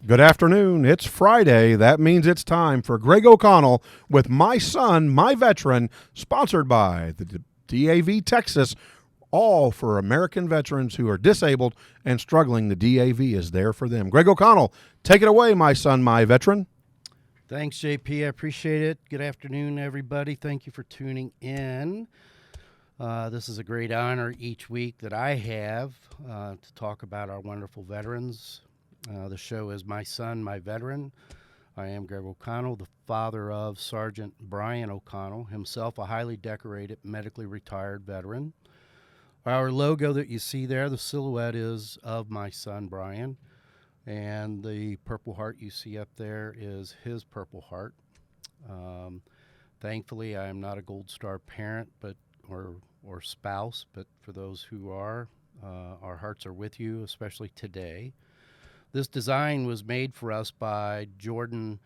Good afternoon. It's Friday. That means it's time for Greg O'Connell with My Son, My Veteran, sponsored by the DAV Texas, all for American veterans who are disabled and struggling. The DAV is there for them. Greg O'Connell, take it away, My Son, My Veteran. Thanks, JP. I appreciate it. Good afternoon, everybody. Thank you for tuning in. This is a great honor each week that I have to talk about our wonderful veterans. The show is My Son, My Veteran. I am Greg O'Connell, the father of Sergeant Brian O'Connell, himself a highly decorated, medically retired veteran. Our logo that you see there, the silhouette is of my son, Brian, and the Purple Heart you see up there is his Purple Heart. Thankfully, I am not a Gold Star parent or spouse, but for those who are, our hearts are with you, especially today. This design was made for us by Jordan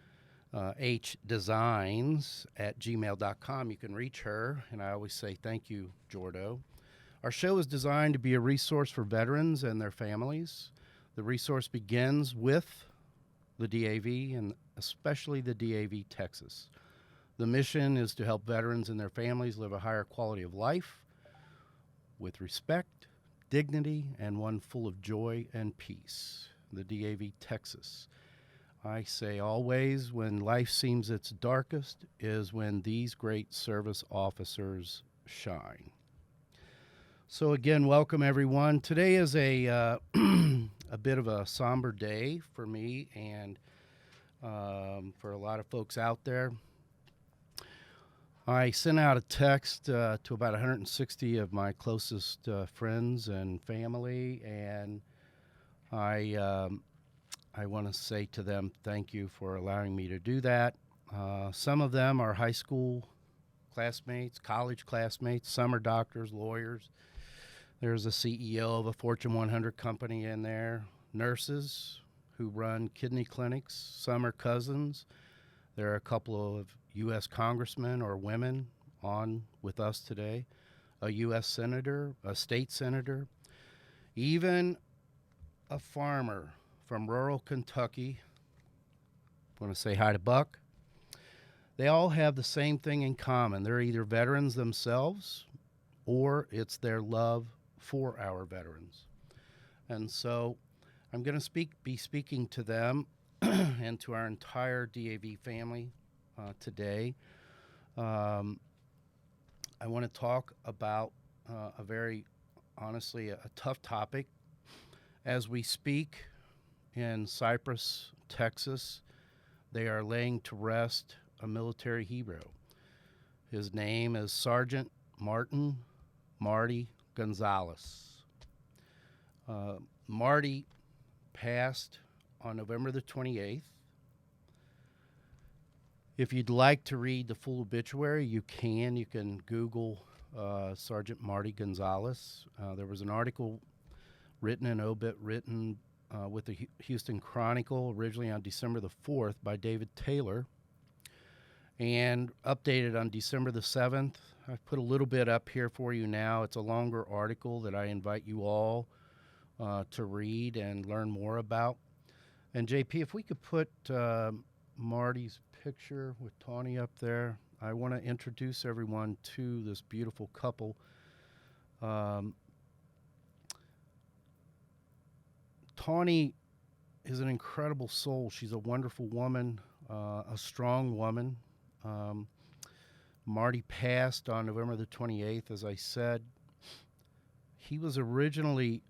H. Designs at gmail.com. You can reach her, and I always say thank you, Jordo. Our show is designed to be a resource for veterans and their families. The resource begins with the DAV, and especially the DAV Texas. The mission is to help veterans and their families live a higher quality of life with respect, dignity, and one full of joy and peace. The DAV Texas. I say always, when life seems its darkest is when these great service officers shine. So again, welcome everyone. Today is a bit of a somber day for me and for a lot of folks out there. I sent out a text to about 160 of my closest friends and family, and I want to say to them thank you for allowing me to do that. Some of them are high school classmates, college classmates. Some are doctors, lawyers. There's a CEO of a Fortune 100 company in there, nurses who run kidney clinics. Some are cousins. There are a couple of U.S. congressmen or women on with us today, a U.S. senator, a state senator, even a farmer from rural Kentucky. I want to say hi to Buck. They all have the same thing in common. They're either veterans themselves or it's their love for our veterans. And so I'm going to be speaking to them and to our entire DAV family today. I want to talk about a very, honestly, a tough topic. As we speak in Cypress, Texas, they are laying to rest a military hero. His name is Sergeant Marty Gonzalez. Marty passed on November the 28th. If you'd like to read the full obituary, you can. You can Google Sergeant Marty Gonzalez. There was an article written, an obit written with the Houston Chronicle originally on December the 4th by David Taylor and updated on December the 7th. I've put a little bit up here for you now. It's a longer article that I invite you all to read and learn more about. And JP, if we could put Marty's picture with Tawny up there, I want to introduce everyone to this beautiful couple. Tawny is an incredible soul. She's a wonderful woman, a strong woman. Marty passed on November the 28th, as I said. He was originally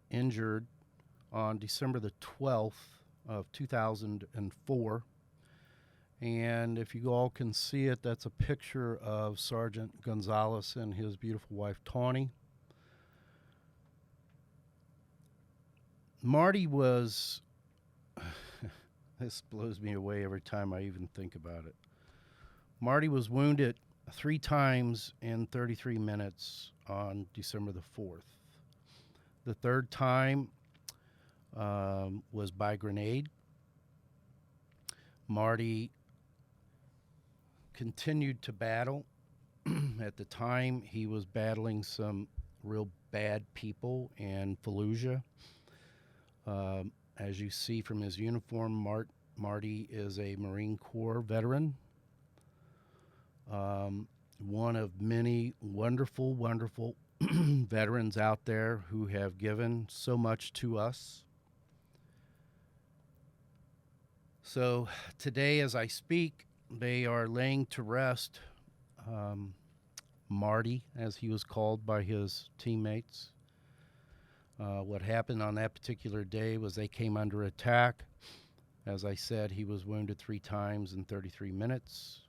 injured on December the 12th of 2004. And if you all can see it, that's a picture of Sergeant Gonzalez and his beautiful wife, Tawny. Marty was, this blows me away every time I even think about it. Marty was wounded 3 times in 33 minutes on December the 4th. The third time was by grenade. Marty continued to battle. At the time, he was battling some real bad people in Fallujah. As you see from his uniform, Marty is a Marine Corps veteran. One of many wonderful, wonderful veterans out there who have given so much to us. So today, as I speak, they are laying to rest Marty, as he was called by his teammates. What happened on that particular day was they came under attack. As I said, he was wounded 3 times in 33 minutes,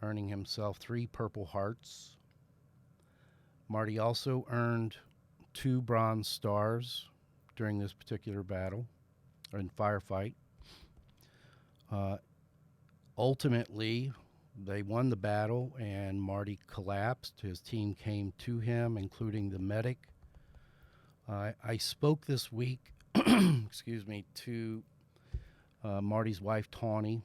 earning himself 3 Purple Hearts. Marty also earned 2 Bronze Stars during this particular battle, or in firefight. Ultimately, they won the battle, and Marty collapsed. His team came to him, including the medic. I spoke this week, excuse me, to Marty's wife, Tawny.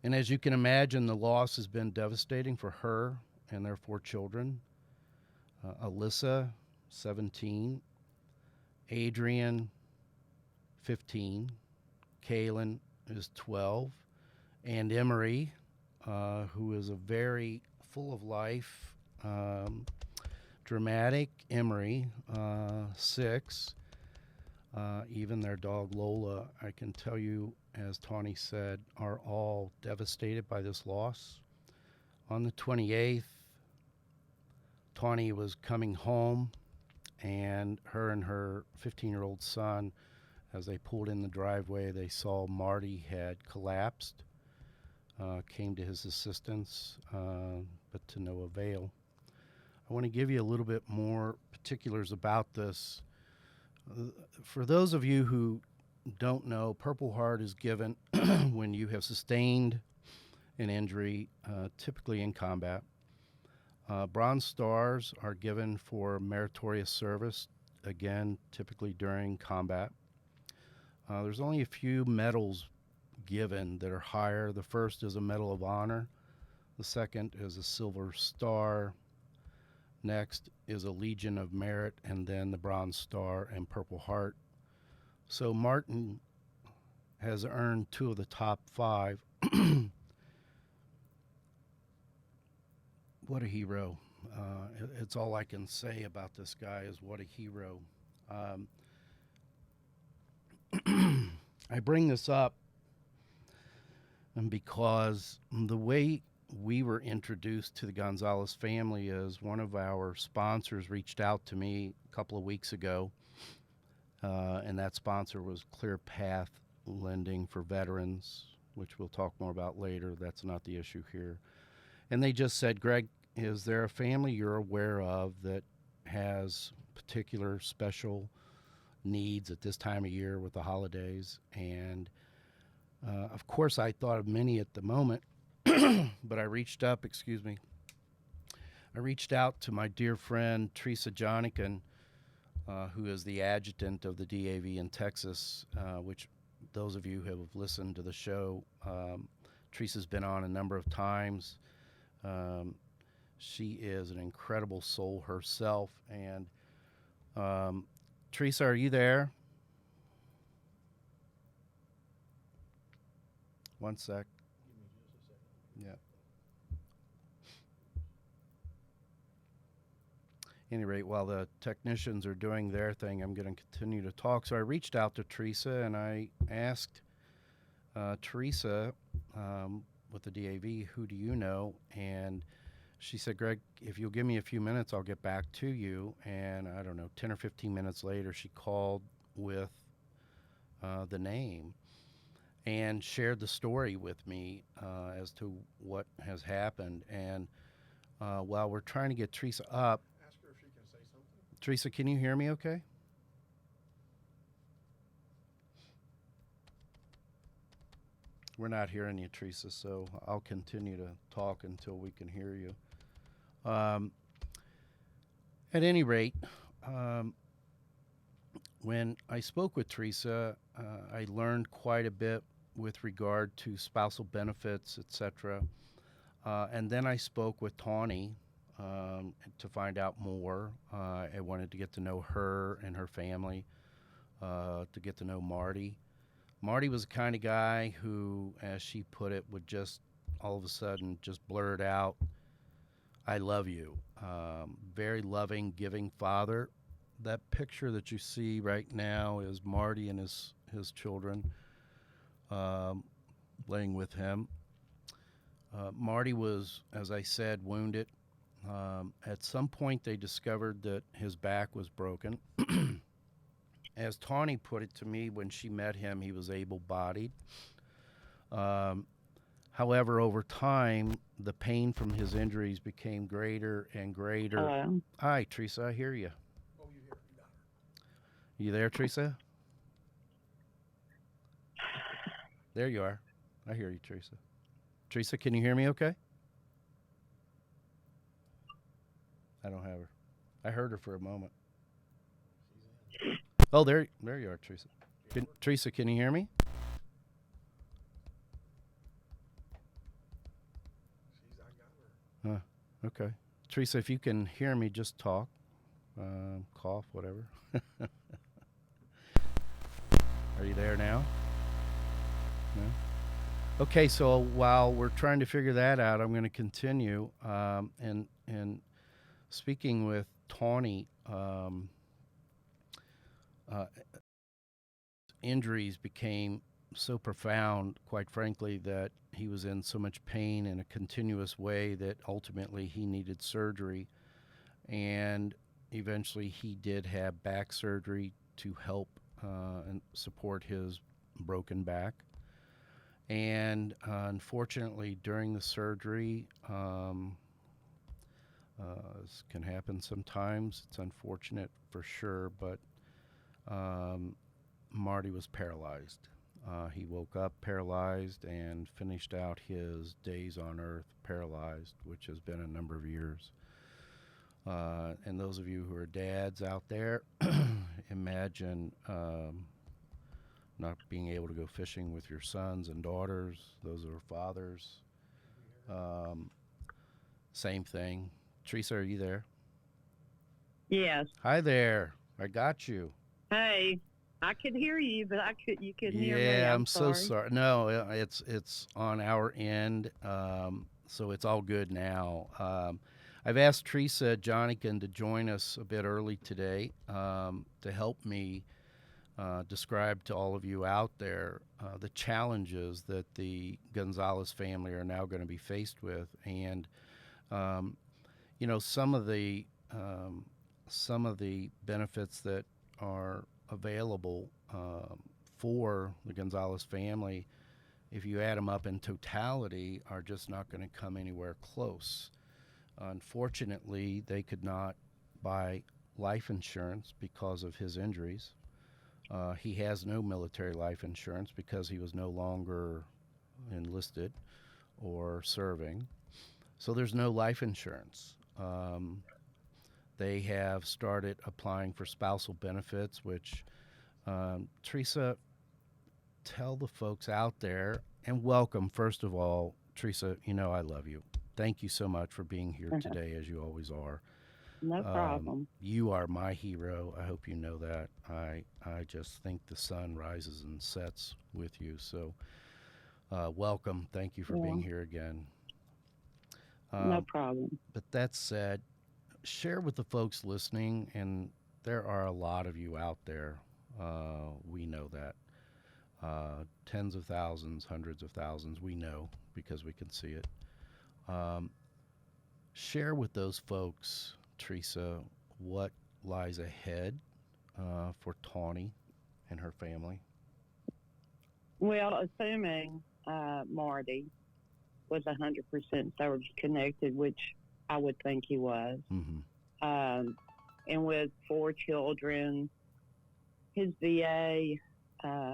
And as you can imagine, the loss has been devastating for her and their 4 children. Alyssa, 17, Adrian, 15, Kaylin is 12, and Emery, who is a very full of life, dramatic Emery, 6. Even their dog Lola, I can tell you, as Tawny said, are all devastated by this loss. On the 28th, Tawny was coming home, and her 15-year-old son, as they pulled in the driveway, they saw Marty had collapsed, came to his assistance, but to no avail. I want to give you a little bit more particulars about this. For those of you who don't know, Purple Heart is given when you have sustained an injury, typically in combat. Bronze Stars are given for meritorious service, again, typically during combat. There's only a few medals given that are higher. The first is a Medal of Honor. The second is a Silver Star. Next is a Legion of Merit, and then the Bronze Star and Purple Heart. So Martin has earned 2 of the top 5. What a hero. It's all I can say about this guy is what a hero. I bring this up because the way we were introduced to the Gonzalez family is one of our sponsors reached out to me a couple of weeks ago, and that sponsor was Clear Path Lending for Veterans, which we'll talk more about later. That's not the issue here. And they just said, Greg, is there a family you're aware of that has particular special needs at this time of year with the holidays? And of course I thought of many at the moment, but I reached out to my dear friend Teresa Jonikin, who is the adjutant of the DAV in Texas, which those of you who have listened to the show, Teresa's been on a number of times. She is an incredible soul herself. And Teresa, are you there? One sec. Give me just a second. Yeah. At any rate, while the technicians are doing their thing, I'm going to continue to talk. So I reached out to Teresa and I asked Teresa with the DAV, who do you know? And she said, Greg, if you'll give me a few minutes, I'll get back to you. And I don't know, 10 or 15 minutes later, she called with the name and shared the story with me as to what has happened. And while we're trying to get Teresa up, Ask her if she can say something. Teresa, can you hear me okay? We're not hearing you, Teresa, so I'll continue to talk until we can hear you. At any rate, when I spoke with Teresa, I learned quite a bit with regard to spousal benefits, etc. And then I spoke with Tawny to find out more. I wanted to get to know her and her family. to get to know Marty. Marty was the kind of guy who, as she put it, would just all of a sudden just blurt out, "I love you." Very loving, giving father. That picture that you see right now is Marty and his children um, laying with him. Marty was, as I said, wounded. At some point, they discovered that his back was broken. As Tawny put it to me when she met him, he was able-bodied. Um, However, over time, the pain from his injuries became greater and greater. Hello. Hi, Teresa, I hear you. You there, Teresa? There you are. I hear you, Teresa. Teresa, can you hear me okay? I don't have her. I heard her for a moment. Oh, there you are, Teresa. Teresa, can you hear me? Okay. Teresa, if you can hear me, just talk, cough, whatever. Are you there now? No? Okay, so while we're trying to figure that out, I'm going to continue. And speaking with Tawny, injuries became so profound, quite frankly, that he was in so much pain in a continuous way that ultimately he needed surgery. And eventually he did have back surgery to help and support his broken back. And unfortunately, during the surgery, this can happen sometimes. It's unfortunate for sure, but Marty was paralyzed. He woke up paralyzed and finished out his days on Earth paralyzed, which has been a number of years. And those of you who are dads out there, imagine not being able to go fishing with your sons and daughters. Those are fathers. Same thing. Teresa, are you there? Yes. Hi there. I got you. Hey, I could hear you, but you couldn't hear me. Yeah, I'm so sorry. No, it's on our end, so it's all good now. I've asked Teresa Johnigan to join us a bit early today to help me describe to all of you out there the challenges that the Gonzalez family are now going to be faced with, and some of the benefits that are available for the Gonzalez family, if you add them up in totality, are just not going to come anywhere close. Unfortunately, they could not buy life insurance because of his injuries. He has no military life insurance because he was no longer enlisted or serving. So there's no life insurance. They have started applying for spousal benefits, which, Teresa, tell the folks out there, and welcome, first of all. Teresa, I love you. Thank you so much for being here today, as you always are. No problem. You are my hero. I hope you know that. I just think the sun rises and sets with you. So welcome. Thank you for being here again. No problem. But that said, share with the folks listening, and there are a lot of you out there. We know that. Tens of thousands, hundreds of thousands, we know because we can see it. Share with those folks, Teresa, what lies ahead for Tawny and her family. Well, assuming Marty was 100% service connected, which I would think he was, and with 4 children, his VA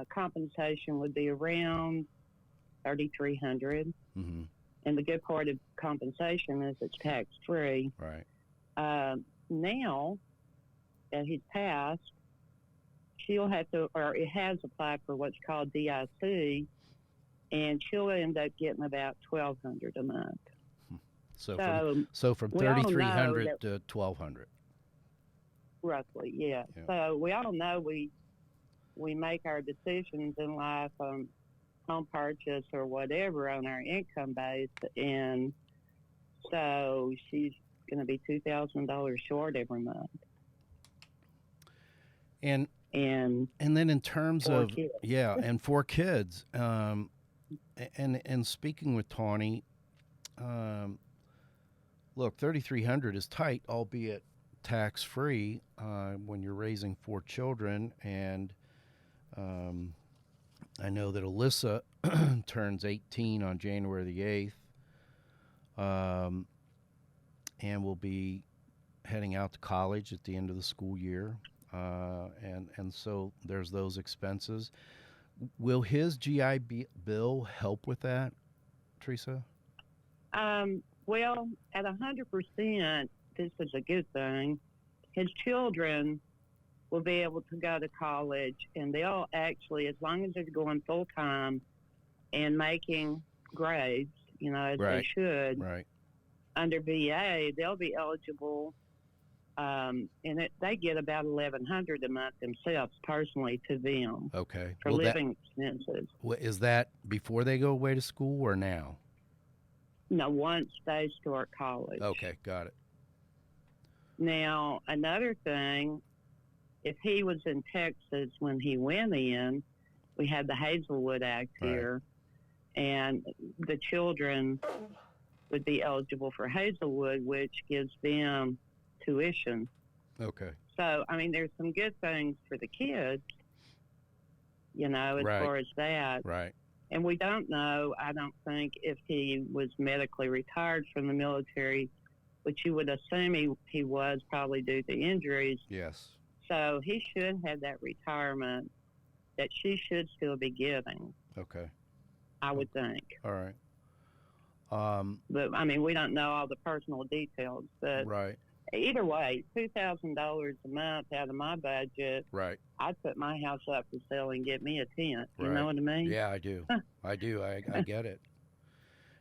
compensation would be around $3,300. And the good part of compensation is it's tax free. Right. Now that he's passed, she'll have to, or it has applied for what's called DIC, and she'll end up getting about $1,200 a month. So from $3,300 to $1,200. Roughly, yeah. So we all know we we make our decisions in life on home purchase or whatever on our income base, and so she's going to be $2,000 short every month. And and then in terms of kids. and 4 kids, and speaking with Tawny, look, $3,300 is tight, albeit tax free, when you're raising 4 children. And I know that Alyssa turns 18 on January the 8th, and will be heading out to college at the end of the school year. And so there's those expenses. Will his GI Bill help with that, Teresa? Well, at 100%, this is a good thing. His children will be able to go to college, and they'll actually, as long as they're going full time and making grades, as Right. they should, Right. under VA, they'll be eligible. And they get about $1,100 a month themselves, personally, to them. Okay. For living expenses. Is that before they go away to school or now? No, once they start college. Okay, got it. Now, another thing, if he was in Texas when he went in, we had the Hazelwood Act here, and the children would be eligible for Hazelwood, which gives them tuition. Okay. So, I mean, there's some good things for the kids, as far as that. Right. And we don't know, I don't think, if he was medically retired from the military, which you would assume he was, probably due to injuries. Yes. So he should have that retirement that she should still be getting. Okay. I would think. All right. But, I mean, we don't know all the personal details. But right. Either way, $2,000 a month out of my budget. Right. I'd put my house up for sale and get me a tent. You right. know what I mean? Yeah, I do. I do. I get it.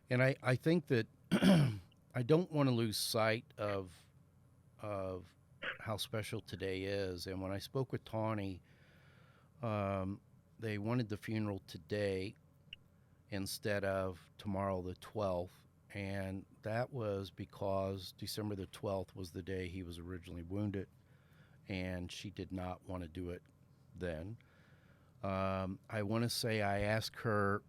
And I think that I don't want to lose sight of how special today is. And when I spoke with Tawny, they wanted the funeral today instead of tomorrow the 12th. And that was because December the 12th was the day he was originally wounded, and she did not want to do it then. I want to say I asked her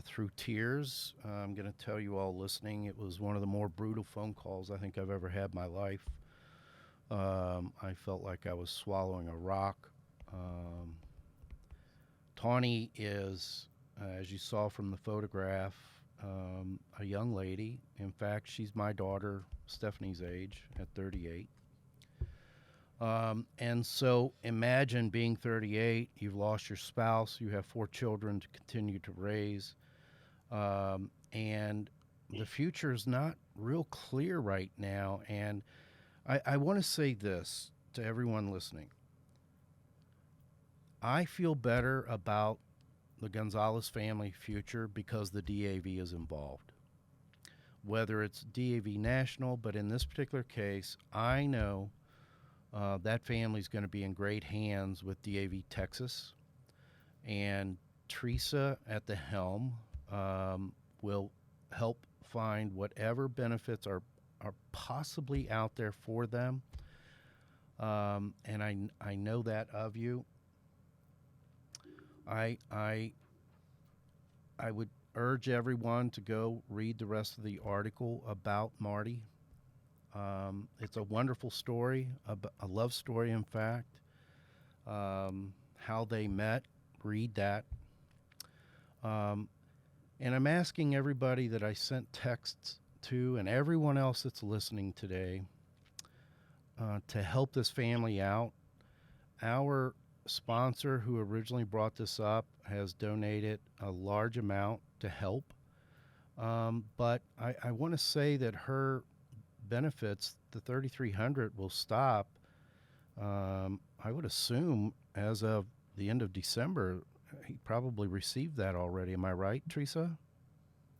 through tears. I'm going to tell you all listening, it was one of the more brutal phone calls I think I've ever had in my life. I felt like I was swallowing a rock. Tawny is, as you saw from the photograph, a young lady. In fact, she's my daughter, Stephanie's age, at 38. And so imagine being 38, you've lost your spouse, you have 4 children to continue to raise, and the future is not real clear right now. And I want to say this to everyone listening. I feel better about the Gonzalez family future because the DAV is involved. Whether it's DAV National, but in this particular case, I know that family's going to be in great hands with DAV Texas, and Teresa at the helm will help find whatever benefits are possibly out there for them. And I know that of you. I would urge everyone to go read the rest of the article about Marty. It's a wonderful story, a love story, in fact. How they met, read that. And I'm asking everybody that I sent texts to and everyone else that's listening today to help this family out. Our sponsor who originally brought this up has donated a large amount to help. But I want to say that her benefits, the $3,300, will stop. I would assume as of the end of December, he probably received that already. Am I right, Teresa?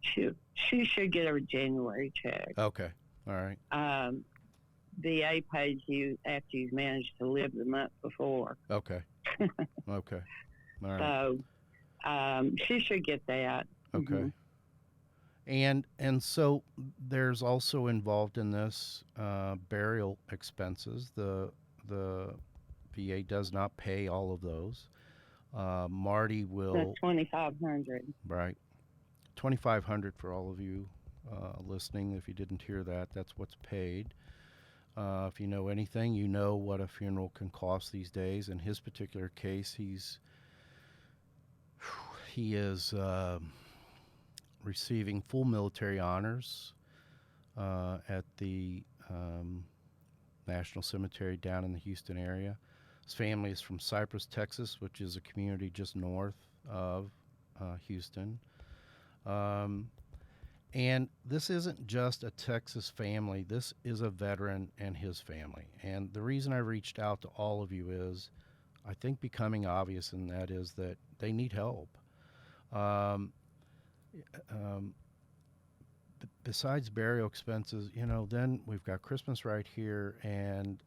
She should get her January check. Okay. All right. VA pays you after you've managed to live the month before. Okay. Okay. All right. So she should get that. Okay. Hmm. And so there's also involved in this burial expenses. The VA does not pay all of those. Marty That's will 2,500. right 2,500 for all of you listening. If you didn't hear that, that's what's paid. If you know anything, you know what a funeral can cost these days. In his particular case, he is receiving full military honors at the National Cemetery down in the Houston area. His family is from Cypress, Texas, which is a community just north of Houston. And this isn't just a Texas family. This is a veteran and his family. And the reason I reached out to all of you is, I think becoming obvious, and that is that they need help. Um, Besides burial expenses, then we've got Christmas right here, and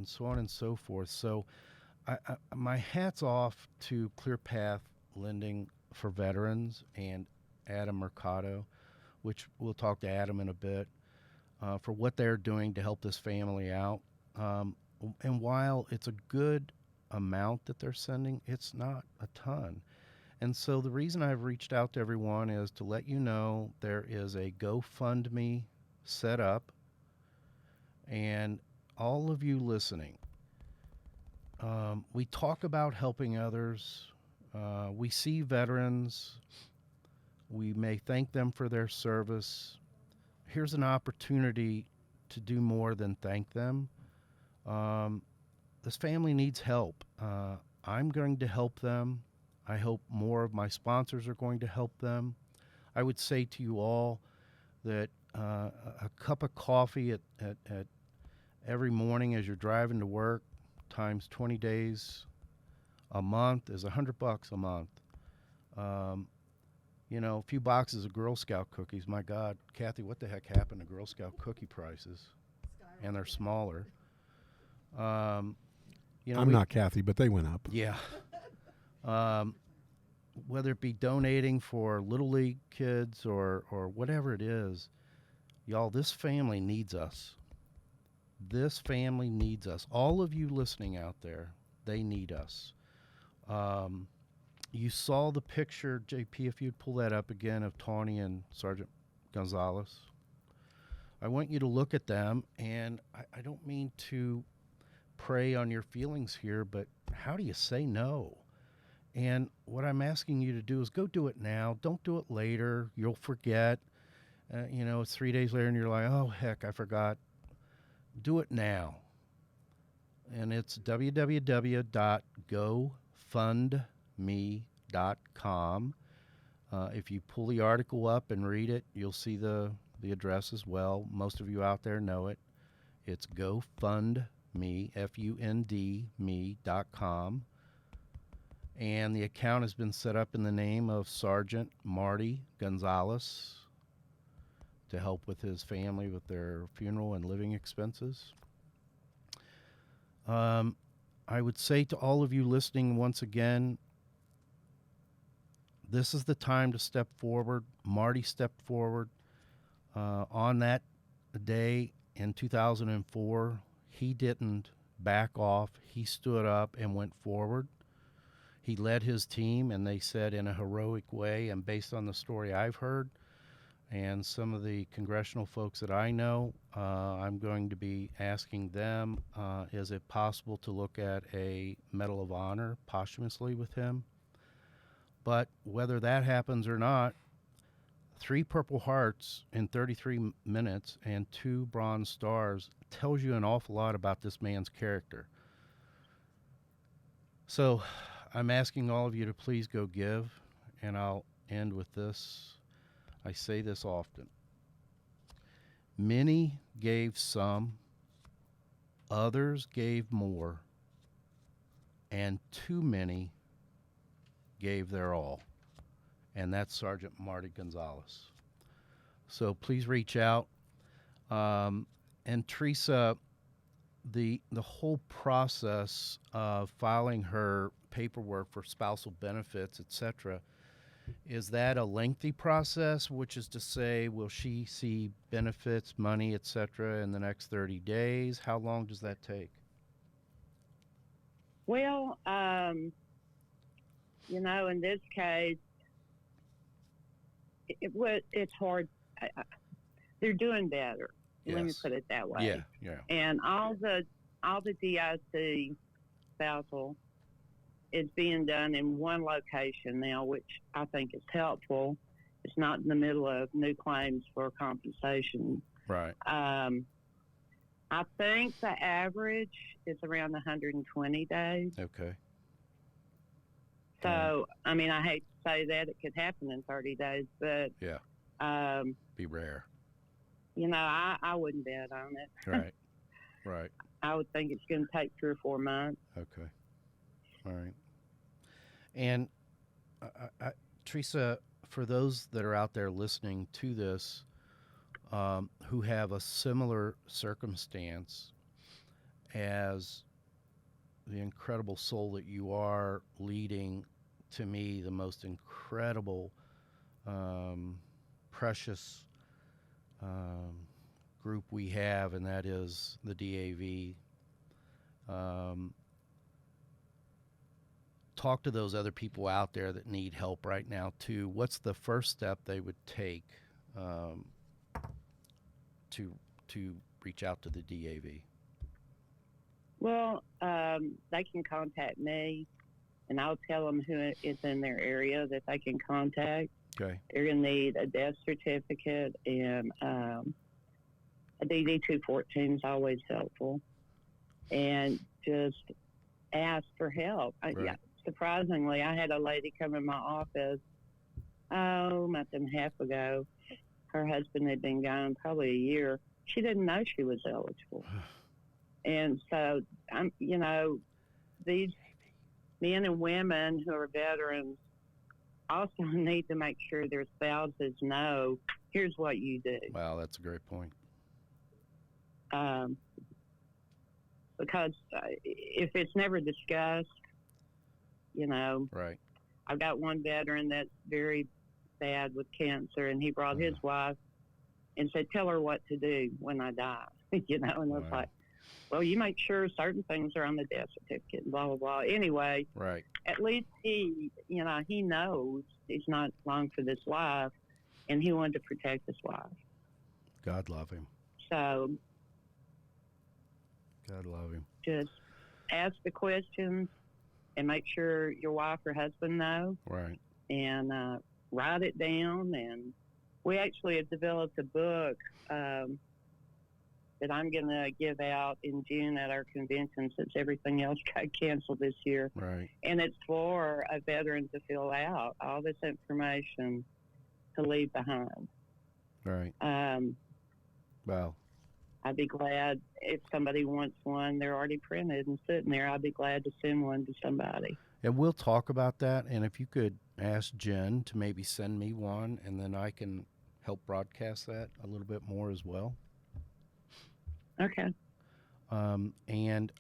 so on and so forth. So, my hat's off to Clear Path Lending for Veterans and Adam Mercado, which we'll talk to Adam in a bit, for what they're doing to help this family out. And while it's a good amount that they're sending, it's not a ton. And so the reason I've reached out to everyone is to let you know there is a GoFundMe set up. And all of you listening, we talk about helping others. We see veterans. We may thank them for their service. Here's an opportunity to do more than thank them. This family needs help. I'm going to help them. I hope more of my sponsors are going to help them. I would say to you all that a cup of coffee at every morning as you're driving to work times 20 days a month is $100 a month. A few boxes of Girl Scout cookies. My God, Kathy, what the heck happened to Girl Scout cookie prices? And they're smaller. I'm not Kathy, but they went up. Yeah. Whether it be donating for Little League kids or whatever it is, y'all, this family needs us. This family needs us. All of you listening out there, they need us. You saw the picture, JP, if you'd pull that up again, of Tawny and Sergeant Gonzalez. I want you to look at them, and I don't mean to prey on your feelings here, but how do you say no? And what I'm asking you to do is go do it now. Don't do it later. You'll forget. It's 3 days later, and you're like, oh, heck, I forgot. Do it now. And it's www.gofundme.com. If you pull the article up and read it, you'll see the address as well. Most of you out there know it. It's GoFundMe, F-U-N-D, me.com. And the account has been set up in the name of Sergeant Marty Gonzalez to help with his family with their funeral and living expenses. I would say to all of you listening once again, this is the time to step forward. Marty stepped forward on that day in 2004. He didn't back off. He stood up and went forward. He led his team, and they said in a heroic way, and based on the story I've heard and some of the congressional folks that I know, I'm going to be asking them, is it possible to look at a Medal of Honor posthumously with him? But whether that happens or not, 3 Purple Hearts in 33 minutes and 2 Bronze Stars tells you an awful lot about this man's character. So I'm asking all of you to please go give, and I'll end with this. I say this often. Many gave some, others gave more, and too many gave their all. And that's Sergeant Marty Gonzalez. So please reach out. And Teresa, the whole process of filing her paperwork for spousal benefits, etc., is that a lengthy process? Which is to say, will she see benefits, money, etc., in the next 30 days? How long does that take? Well, in this case, it's hard. They're doing better. Yes. Let me put it that way. Yeah. And all the DIC spousal is being done in one location now, which I think is helpful. It's not in the middle of new claims for compensation. Right. I think the average is around 120 days. Okay. So, I mean, I hate to say that it could happen in 30 days, but yeah, be rare. I wouldn't bet on it. Right. I would think it's going to take 3 or 4 months. Okay. All right. And Teresa, for those that are out there listening to this, who have a similar circumstance as the incredible soul that you are, leading to me the most incredible, precious group we have, and that is the DAV. Talk to those other people out there that need help right now too. What's the first step they would take to reach out to the DAV? Well, they can contact me, and I'll tell them who is in their area that they can contact. Okay. They're going to need a death certificate, and a DD-214 is always helpful. And just ask for help. Right. Surprisingly, I had a lady come in my office, a month and a half ago. Her husband had been gone probably a year. She didn't know she was eligible. And so, these men and women who are veterans also need to make sure their spouses know, here's what you do. Wow, that's a great point. Because if it's never discussed, Right. I've got one veteran that's very bad with cancer, and he brought his wife and said, tell her what to do when I die, and I was like, well, you make sure certain things are on the death certificate, and blah, blah, blah. Anyway, right. At least he knows he's not long for this life, and he wanted to protect his wife. God love him. So God love him. just ask the questions and make sure your wife or husband know. Right. And write it down. And we actually have developed a book that I'm going to give out in June at our convention, since everything else got canceled this year. Right. And it's for a veteran to fill out all this information to leave behind. Right. Wow. I'd be glad if somebody wants one. They're already printed and sitting there. I'd be glad to send one to somebody. And we'll talk about that. And if you could ask Jen to maybe send me one, and then I can help broadcast that a little bit more as well. Okay. And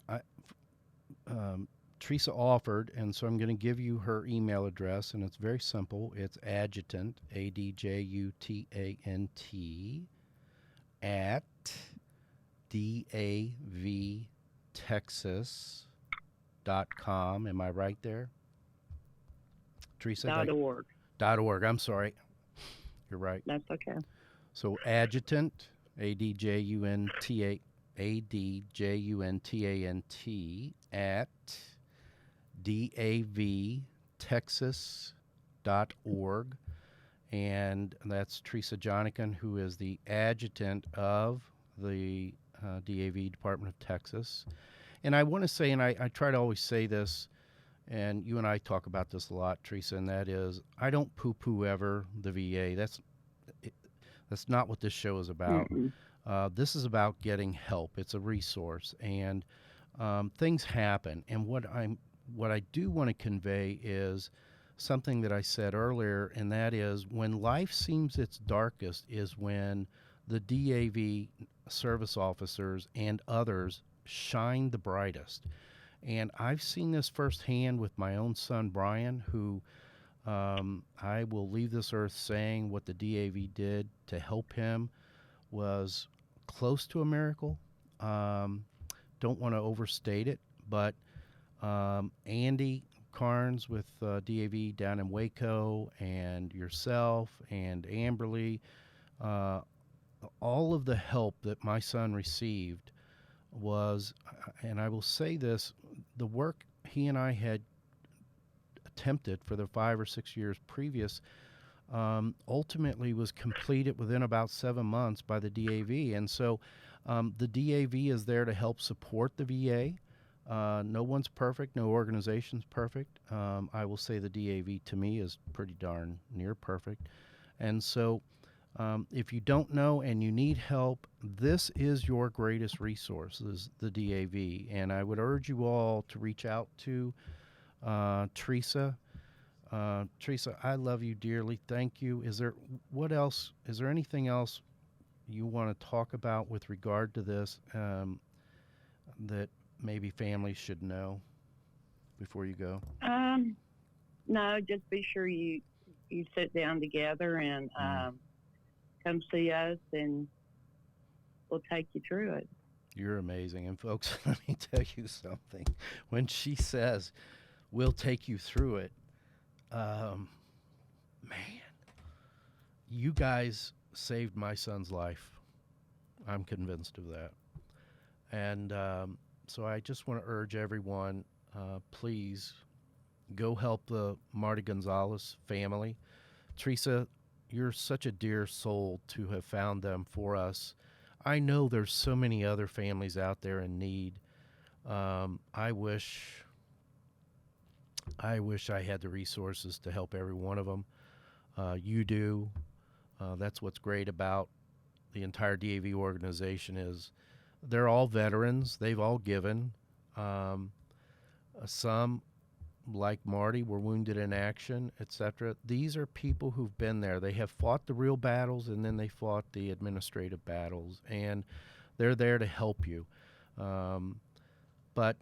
Teresa offered, and so I'm going to give you her email address, and it's very simple. It's adjutant, ADJUTANT, at davtexas.com. Am I right there, Teresa? .org. .org. I'm sorry. You're right. That's okay. So adjutant, ADJUNTANT, at davtexas.org. And that's Teresa Jonikin, who is the adjutant of the DAV, Department of Texas. And I want to say, and I try to always say this, and you and I talk about this a lot, Teresa, and that is, I don't poo-poo ever the VA. That's not what this show is about. This is about getting help. It's a resource, and things happen. And what I do want to convey is something that I said earlier, and that is, when life seems its darkest is when the DAV service officers and others shine the brightest. And I've seen this firsthand with my own son, Brian, who I will leave this earth saying what the DAV did to help him was close to a miracle. Don't want to overstate it, but Andy Carnes with DAV down in Waco, and yourself and Amberly, all of the help that my son received was, and I will say this, the work he and I had attempted for the 5 or 6 years previous ultimately was completed within about 7 months by the DAV. And so the DAV is there to help support the VA. No one's perfect. No organization's perfect. I will say the DAV to me is pretty darn near perfect. And so if you don't know and you need help, this is your greatest resource, is the DAV. And I would urge you all to reach out to Teresa. Teresa, I love you dearly. Thank you. Is there anything else you want to talk about with regard to this that maybe families should know before you go? No, just be sure you sit down together and come see us, and we'll take you through it. You're amazing. And folks, let me tell you something. When she says, we'll take you through it, man, you guys saved my son's life. I'm convinced of that. And so I just want to urge everyone, please go help the Marty Gonzalez family. Teresa, you're such a dear soul to have found them for us. I know there's so many other families out there in need. I wish I had the resources to help every one of them. You do. That's what's great about the entire DAV organization is they're all veterans. They've all given. Some, like Marty, were wounded in action, etc. These are people who've been there. They have fought the real battles, and then they fought the administrative battles, and they're there to help you. But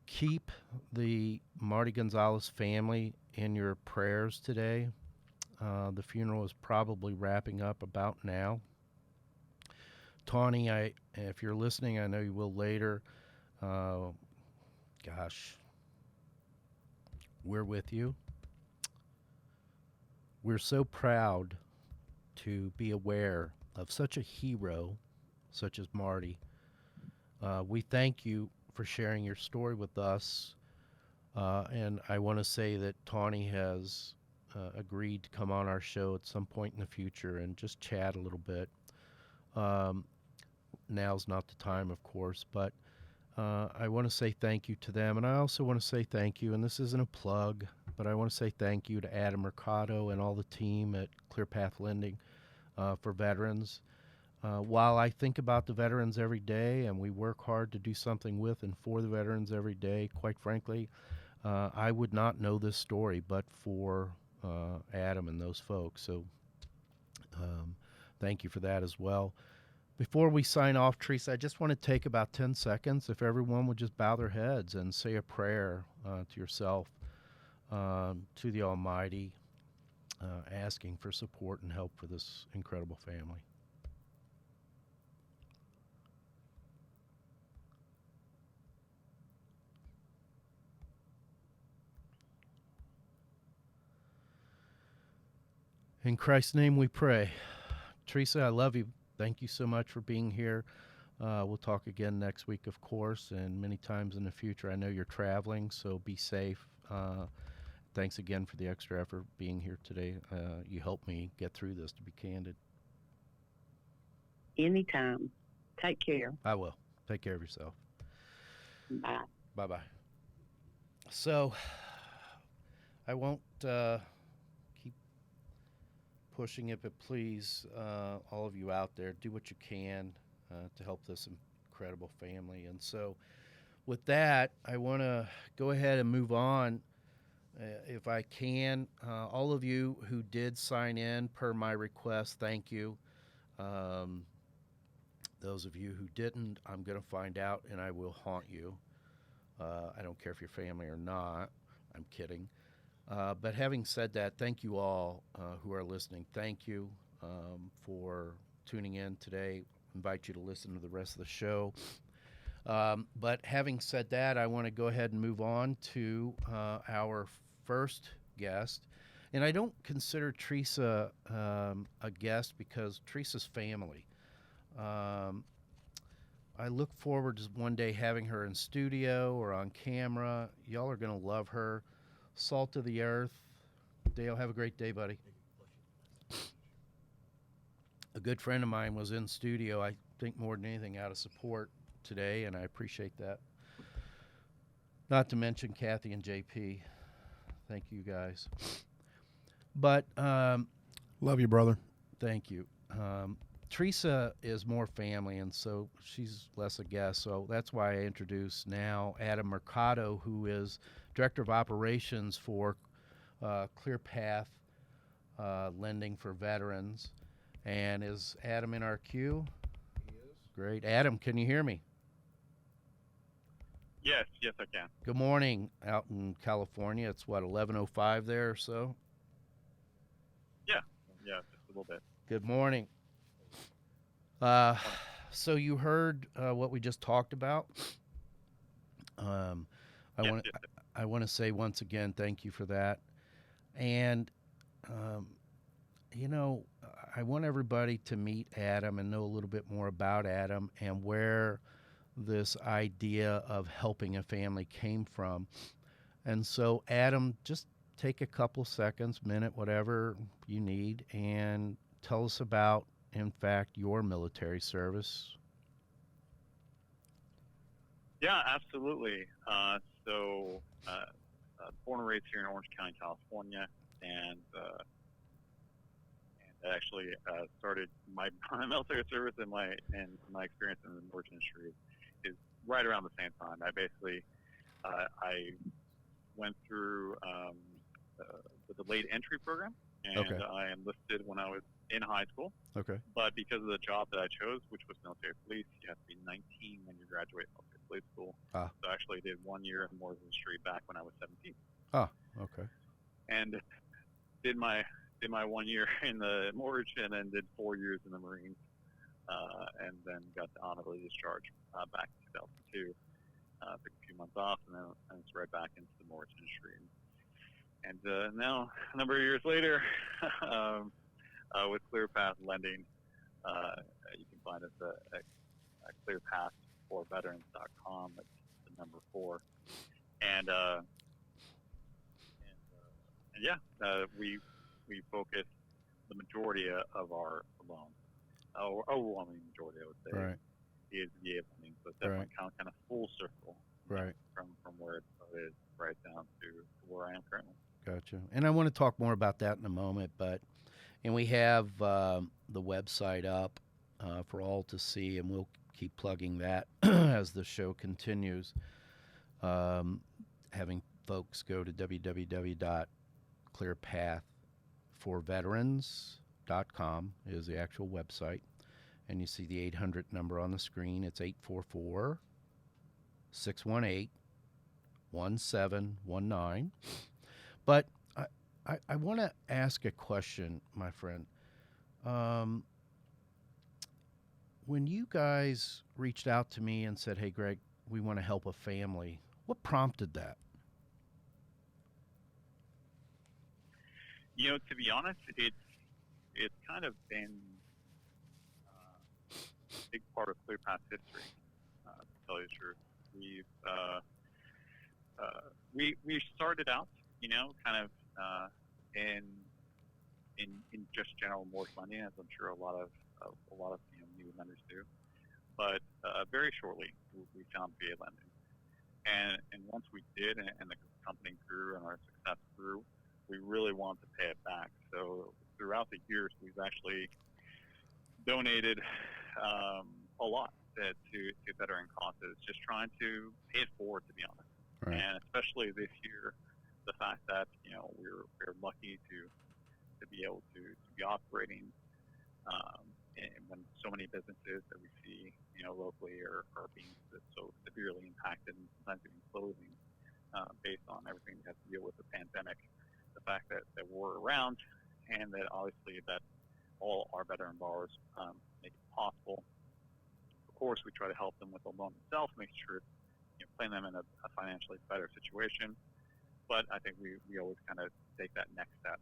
keep the Marty Gonzalez family in your prayers today. The funeral is probably wrapping up about now. Tawny, if you're listening, I know you will later. We're with you. We're so proud to be aware of such a hero such as Marty. We thank you for sharing your story with us. And I want to say that Tawny has agreed to come on our show at some point in the future and just chat a little bit. Now's not the time, of course, but I want to say thank you to them. And I also want to say thank you, and this isn't a plug, but I want to say thank you to Adam Mercado and all the team at ClearPath Lending for veterans. While I think about the veterans every day and we work hard to do something with and for the veterans every day, quite frankly, I would not know this story but for Adam and those folks. So thank you for that as well. Before we sign off, Teresa, I just want to take about 10 seconds if everyone would just bow their heads and say a prayer to yourself, to the Almighty, asking for support and help for this incredible family. In Christ's name we pray. Teresa, I love you. Thank you so much for being here. We'll talk again next week, of course, and many times in the future. I know you're traveling, so be safe. Thanks again for the extra effort being here today. You helped me get through this, to be candid. Anytime. Take care. I will. Take care of yourself. Bye. Bye-bye. So I won't keep pushing it, but please, all of you out there, do what you can to help this incredible family. And so with that, I want to go ahead and move on, if I can. All of you who did sign in per my request, thank you. The Those of you who didn't, I'm going to find out and I will haunt you. I don't care if you're family or not. I'm kidding. But having said that, thank you all who are listening. Thank you for tuning in today. I invite you to listen to the rest of the show. But having said that, I want to go ahead and move on to our first guest. And I don't consider Teresa a guest because Teresa's family. I look forward to one day having her in studio or on camera. Y'all are going to love her. Salt of the earth. Dale, have a great day, buddy. A good friend of mine was in studio, I think more than anything, out of support today, and I appreciate that. Not to mention Kathy and JP. Thank you, guys. But love you, brother. Thank you. Teresa is more family, and so she's less a guest. So that's why I introduce now Adam Mercado, who is Director of Operations for ClearPath Lending for Veterans. And is Adam in our queue? He is. Great. Adam, can you hear me? Yes, I can. Good morning out in California. It's, 11:05 there or so? Yeah, just a little bit. Good morning. So you heard what we just talked about. I want to say once again, thank you for that. And, I want everybody to meet Adam and know a little bit more about Adam and where this idea of helping a family came from. And so, Adam, just take a couple seconds, minute, whatever you need, and tell us about, in fact, your military service. Yeah, absolutely. Born and raised here in Orange County, California, and actually started my military service and my experience in the mortgage industry is right around the same time. I basically I went through the delayed entry program, and Okay. I enlisted when I was in high school. Okay. But because of the job that I chose, which was military police, you have to be 19 when you graduate military police school. Ah. So I actually did 1 year in the mortgage industry back when I was 17. Ah, okay. And did my 1 year in the mortgage, and then did 4 years in the Marines, and then got the honorably discharged back in 2002. Took a few months off, and then I was right back into the mortgage industry. And now, a number of years later, with ClearPath Lending, you can find us at clearpathforveterans.com. That's the number 4. And we focus the majority of our loans, overwhelming majority, I would say, Right. is VA lending. So it's definitely kind of full circle, Right. from where it is right down to where I am currently. Gotcha. And I want to talk more about that in a moment, and we have the website up for all to see, and we'll keep plugging that as the show continues. Having folks go to www.clearpathforveterans.com is the actual website, and you see the 800 number on the screen. It's 844-618-1719. But I want to ask a question, my friend. When you guys reached out to me and said, "Hey, Greg, we want to help a family," what prompted that? To be honest, it's kind of been a big part of ClearPath history. To tell you the truth, we started out, kind of in just general mortgage lending, as I'm sure a lot of new lenders do. But very shortly, we found VA lending, and once we did, and the company grew and our success grew, we really wanted to pay it back. So throughout the years, we've actually donated a lot to veteran causes, just trying to pay it forward, to be honest. Right. And especially this year, the fact that we're lucky to be able to be operating and when so many businesses that we see, locally are being so severely impacted and sometimes even closing based on everything we have to deal with the pandemic, the fact that we're around and that obviously that all our veteran borrowers make it possible. Of course, we try to help them with the loan itself, make sure it's putting them in a financially better situation. But I think we always kind of take that next step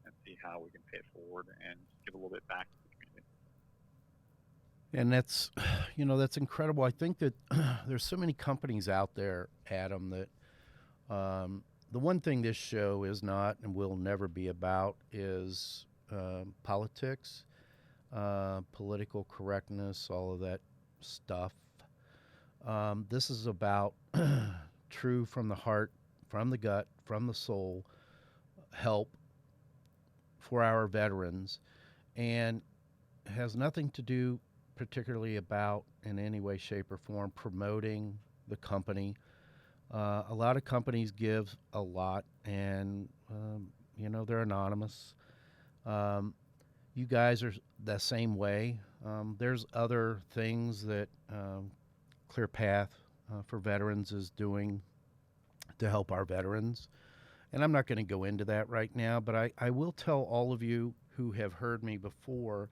and see how we can pay it forward and give a little bit back to the community. And that's incredible. I think that there's so many companies out there, Adam, that the one thing this show is not and will never be about is politics, political correctness, all of that stuff. This is about true from the heart, from the gut, from the soul, help for our veterans, and has nothing to do particularly about in any way, shape, or form promoting the company. A lot of companies give a lot, and they're anonymous. You guys are the same way. There's other things that Clear Path for Veterans is doing to help our veterans. And I'm not going to go into that right now, but I will tell all of you who have heard me before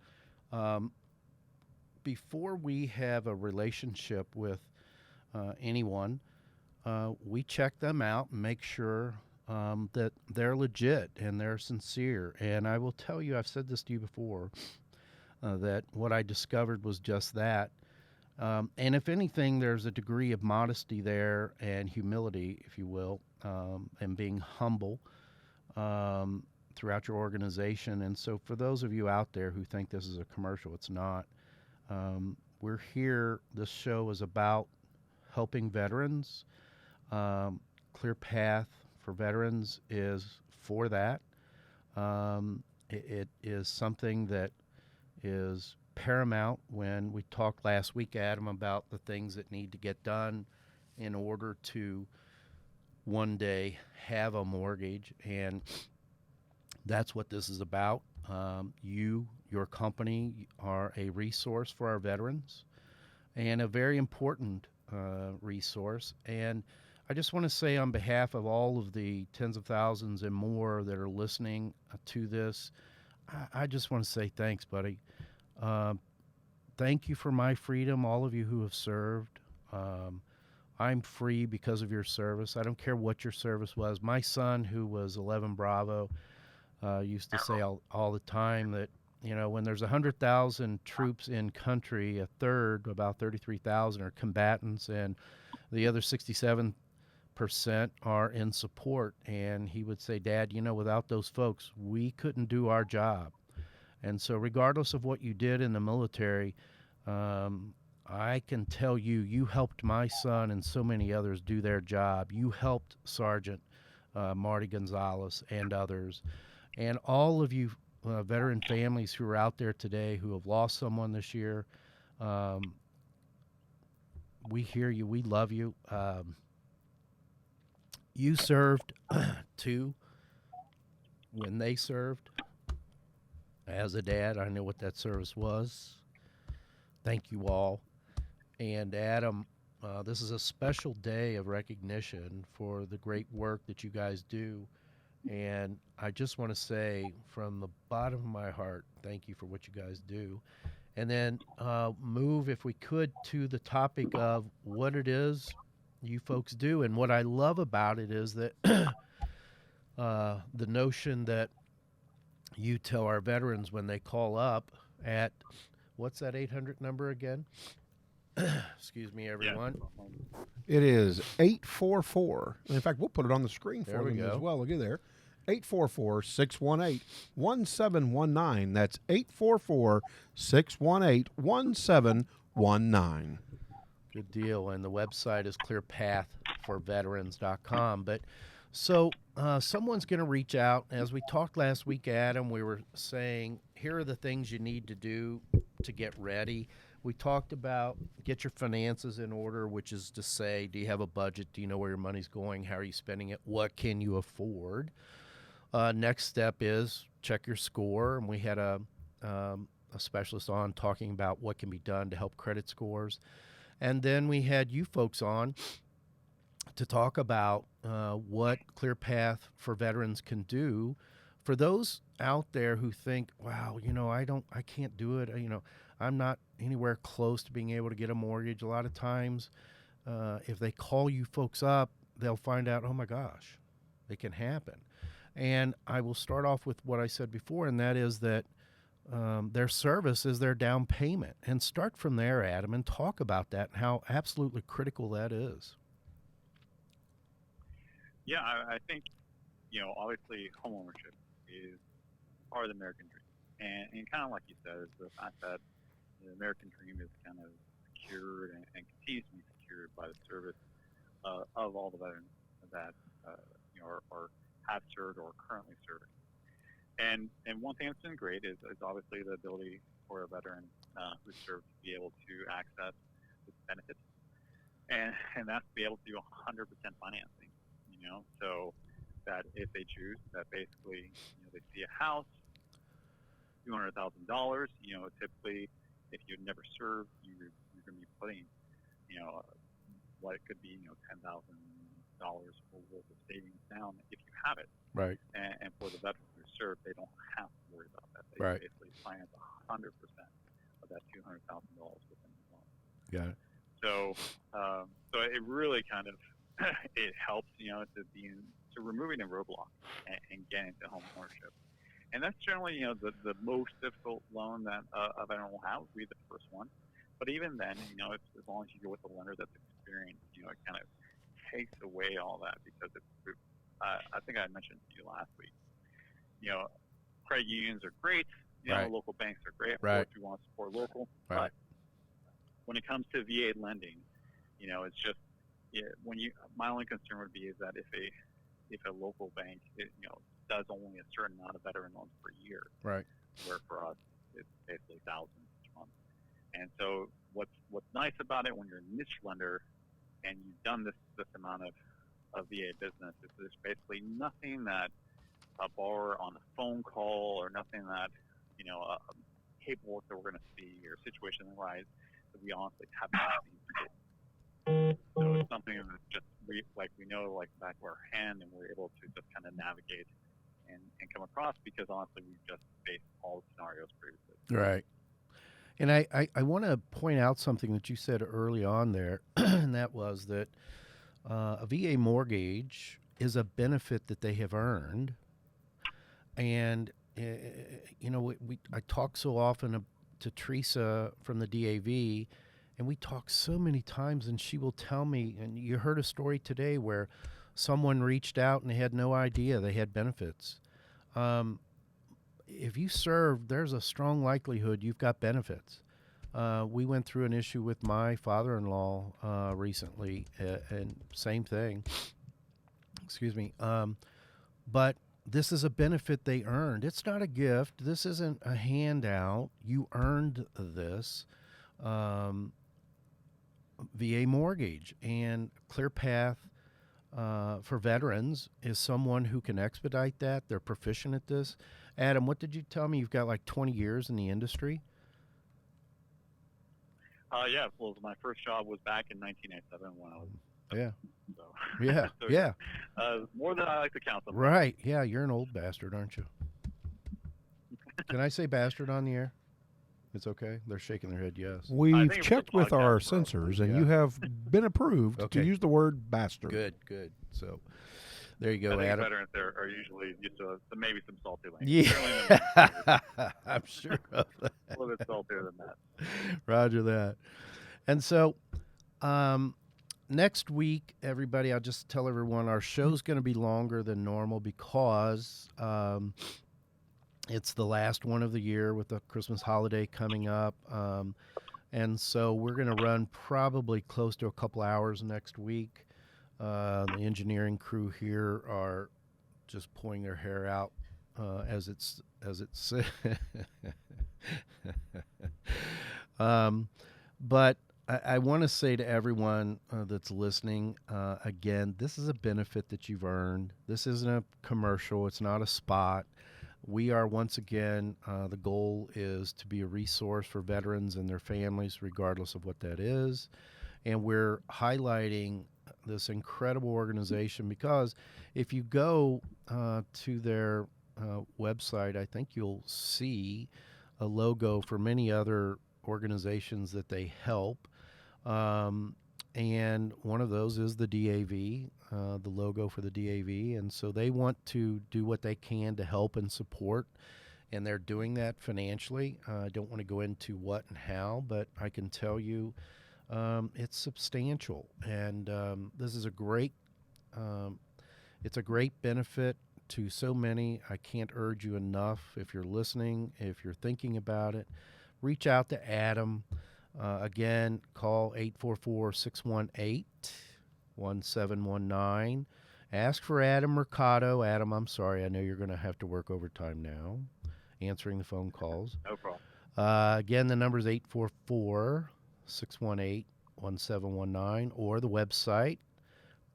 we have a relationship with anyone, we check them out and make sure that they're legit and they're sincere. And I will tell you, I've said this to you before, that what I discovered was just that. And if anything, there's a degree of modesty there and humility, if you will, and being humble throughout your organization. And so for those of you out there who think this is a commercial, it's not. We're here. This show is about helping veterans. Clear Path for Veterans is for that. It is something that is paramount. When we talked last week, Adam, about the things that need to get done in order to one day have a mortgage, and that's what this is about. Your company are a resource for our veterans, and a very important resource. And I just want to say, on behalf of all of the tens of thousands and more that are listening to this, I just want to say thanks, buddy. Thank you for my freedom, all of you who have served. I'm free because of your service. I don't care what your service was. My son, who was 11 Bravo, used to say all the time that, when there's 100,000 troops in country, a third, about 33,000, are combatants, and the other 67% are in support. And he would say, Dad, without those folks, we couldn't do our job. And so regardless of what you did in the military, I can tell you, you helped my son and so many others do their job. You helped Sergeant Marty Gonzalez and others. And all of you veteran families who are out there today who have lost someone this year, we hear you. We love you. You served too when they served. As a dad, I know what that service was. Thank you all. And Adam, this is a special day of recognition for the great work that you guys do. And I just want to say from the bottom of my heart, thank you for what you guys do. And then move, if we could, to the topic of what it is you folks do. And what I love about it is that the notion that you tell our veterans when they call up at, what's that 800 number again? Excuse me, everyone. Yeah. It is 844. In fact, we'll put it on the screen for them as well. Look at there. 844-618-1719. That's 844-618-1719. Good deal. And the website is clearpathforveterans.com. But so someone's going to reach out. As we talked last week, Adam, we were saying, here are the things you need to do to get ready. We talked about get your finances in order, which is to say, do you have a budget? Do you know where your money's going? How are you spending it? What can you afford? Next step is check your score. And we had a a specialist on talking about what can be done to help credit scores. And then we had you folks on to talk about what ClearPath for Veterans can do for those out there who think, wow, I can't do it. I'm not anywhere close to being able to get a mortgage. A lot of times, if they call you folks up, they'll find out, oh my gosh, it can happen. And I will start off with what I said before, and that is that their service is their down payment. And start from there, Adam, and talk about that and how absolutely critical that is. Yeah, I think, obviously homeownership is part of the American dream. And kind of like you said, is the fact that the American dream is kind of secured and continues to be secured by the service of all the veterans that are have served or currently serving. And one thing that's been great is obviously the ability for a veteran who served to be able to access this benefits, and that's to be able to do 100% financing. So that if they choose, that basically they see a house, $200,000. Typically, if you've never served, you're going to be putting what it could be $10,000 worth of savings down if you have it. Right. And for the veterans who serve, they don't have to worry about that. They right. basically finance 100% of that $200,000 within the loan. Got it. So it really kind of it helps to removing a roadblock and getting into home ownership. And that's generally the most difficult loan that a veteran will have will be the first one. But even then, as long as you go with a lender that's experienced, it kind of takes away all that, because I think I mentioned to you last week. Credit unions are great. Right. Local banks are great. Of Right. course, we want to support local. Right. But when it comes to VA lending, it's just my only concern would be is that if a local bank does only a certain amount of veteran loans per year, right, where for us it's basically thousands each month. And so what's nice about it when you're a niche lender and you've done this amount of VA business is there's basically nothing that a borrower on a phone call or nothing that a paperwork that we're going to see or situation arise that we honestly haven't seen before. So it's something that's just we know like back of our hand, and we're able to just kind of navigate and come across, because honestly we've just faced all the scenarios previously. Right. And I want to point out something that you said early on there, and that was that a VA mortgage is a benefit that they have earned. And, I talk so often to Teresa from the DAV, and we talk so many times, and she will tell me, and you heard a story today where someone reached out and they had no idea they had benefits. If you serve, there's a strong likelihood you've got benefits. We went through an issue with my father-in-law recently, and same thing. Excuse me. But this is a benefit they earned. It's not a gift. This isn't a handout. You earned this. VA mortgage, and ClearPath for veterans is someone who can expedite that. They're proficient at this. Adam, what did you tell me? You've got like 20 years in the industry? Yeah, well, my first job was back in 1987 when I was So, Yeah, so, yeah. More than I like to count them. Right, yeah, you're an old bastard, aren't you? Can I say bastard on the air? It's okay? They're shaking their head yes. We've it's checked a with our podcast, censors, and Yeah. you have been approved Okay. to use the word bastard. Good. So there you go, I think Adam. veterans there are usually used to maybe some salty language. Yeah, I'm sure of that. A little bit saltier than that. Roger that. And so next week, everybody, I'll just tell everyone our show's going to be longer than normal because it's the last one of the year with the Christmas holiday coming up. And so we're going to run probably close to a couple hours next week. The engineering crew here are just pulling their hair out as it's but I want to say to everyone that's listening, again, this is a benefit that you've earned. This isn't a commercial. It's not a spot. We are, once again, the goal is to be a resource for veterans and their families, regardless of what that is. And we're highlighting this incredible organization because if you go to their website, I think you'll see a logo for many other organizations that they help. And one of those is the DAV, the logo for the DAV. And so they want to do what they can to help and support, and they're doing that financially. I don't want to go into what and how, but I can tell you it's substantial. And this is it's a great benefit to so many. I can't urge you enough. If you're listening, if you're thinking about it, reach out to Adam. Again, call 844-618-1719. Ask for Adam Mercado. Adam, I'm sorry. I know you're going to have to work overtime now, answering the phone calls. No problem. Again, the number is 844-618-1719, or the website,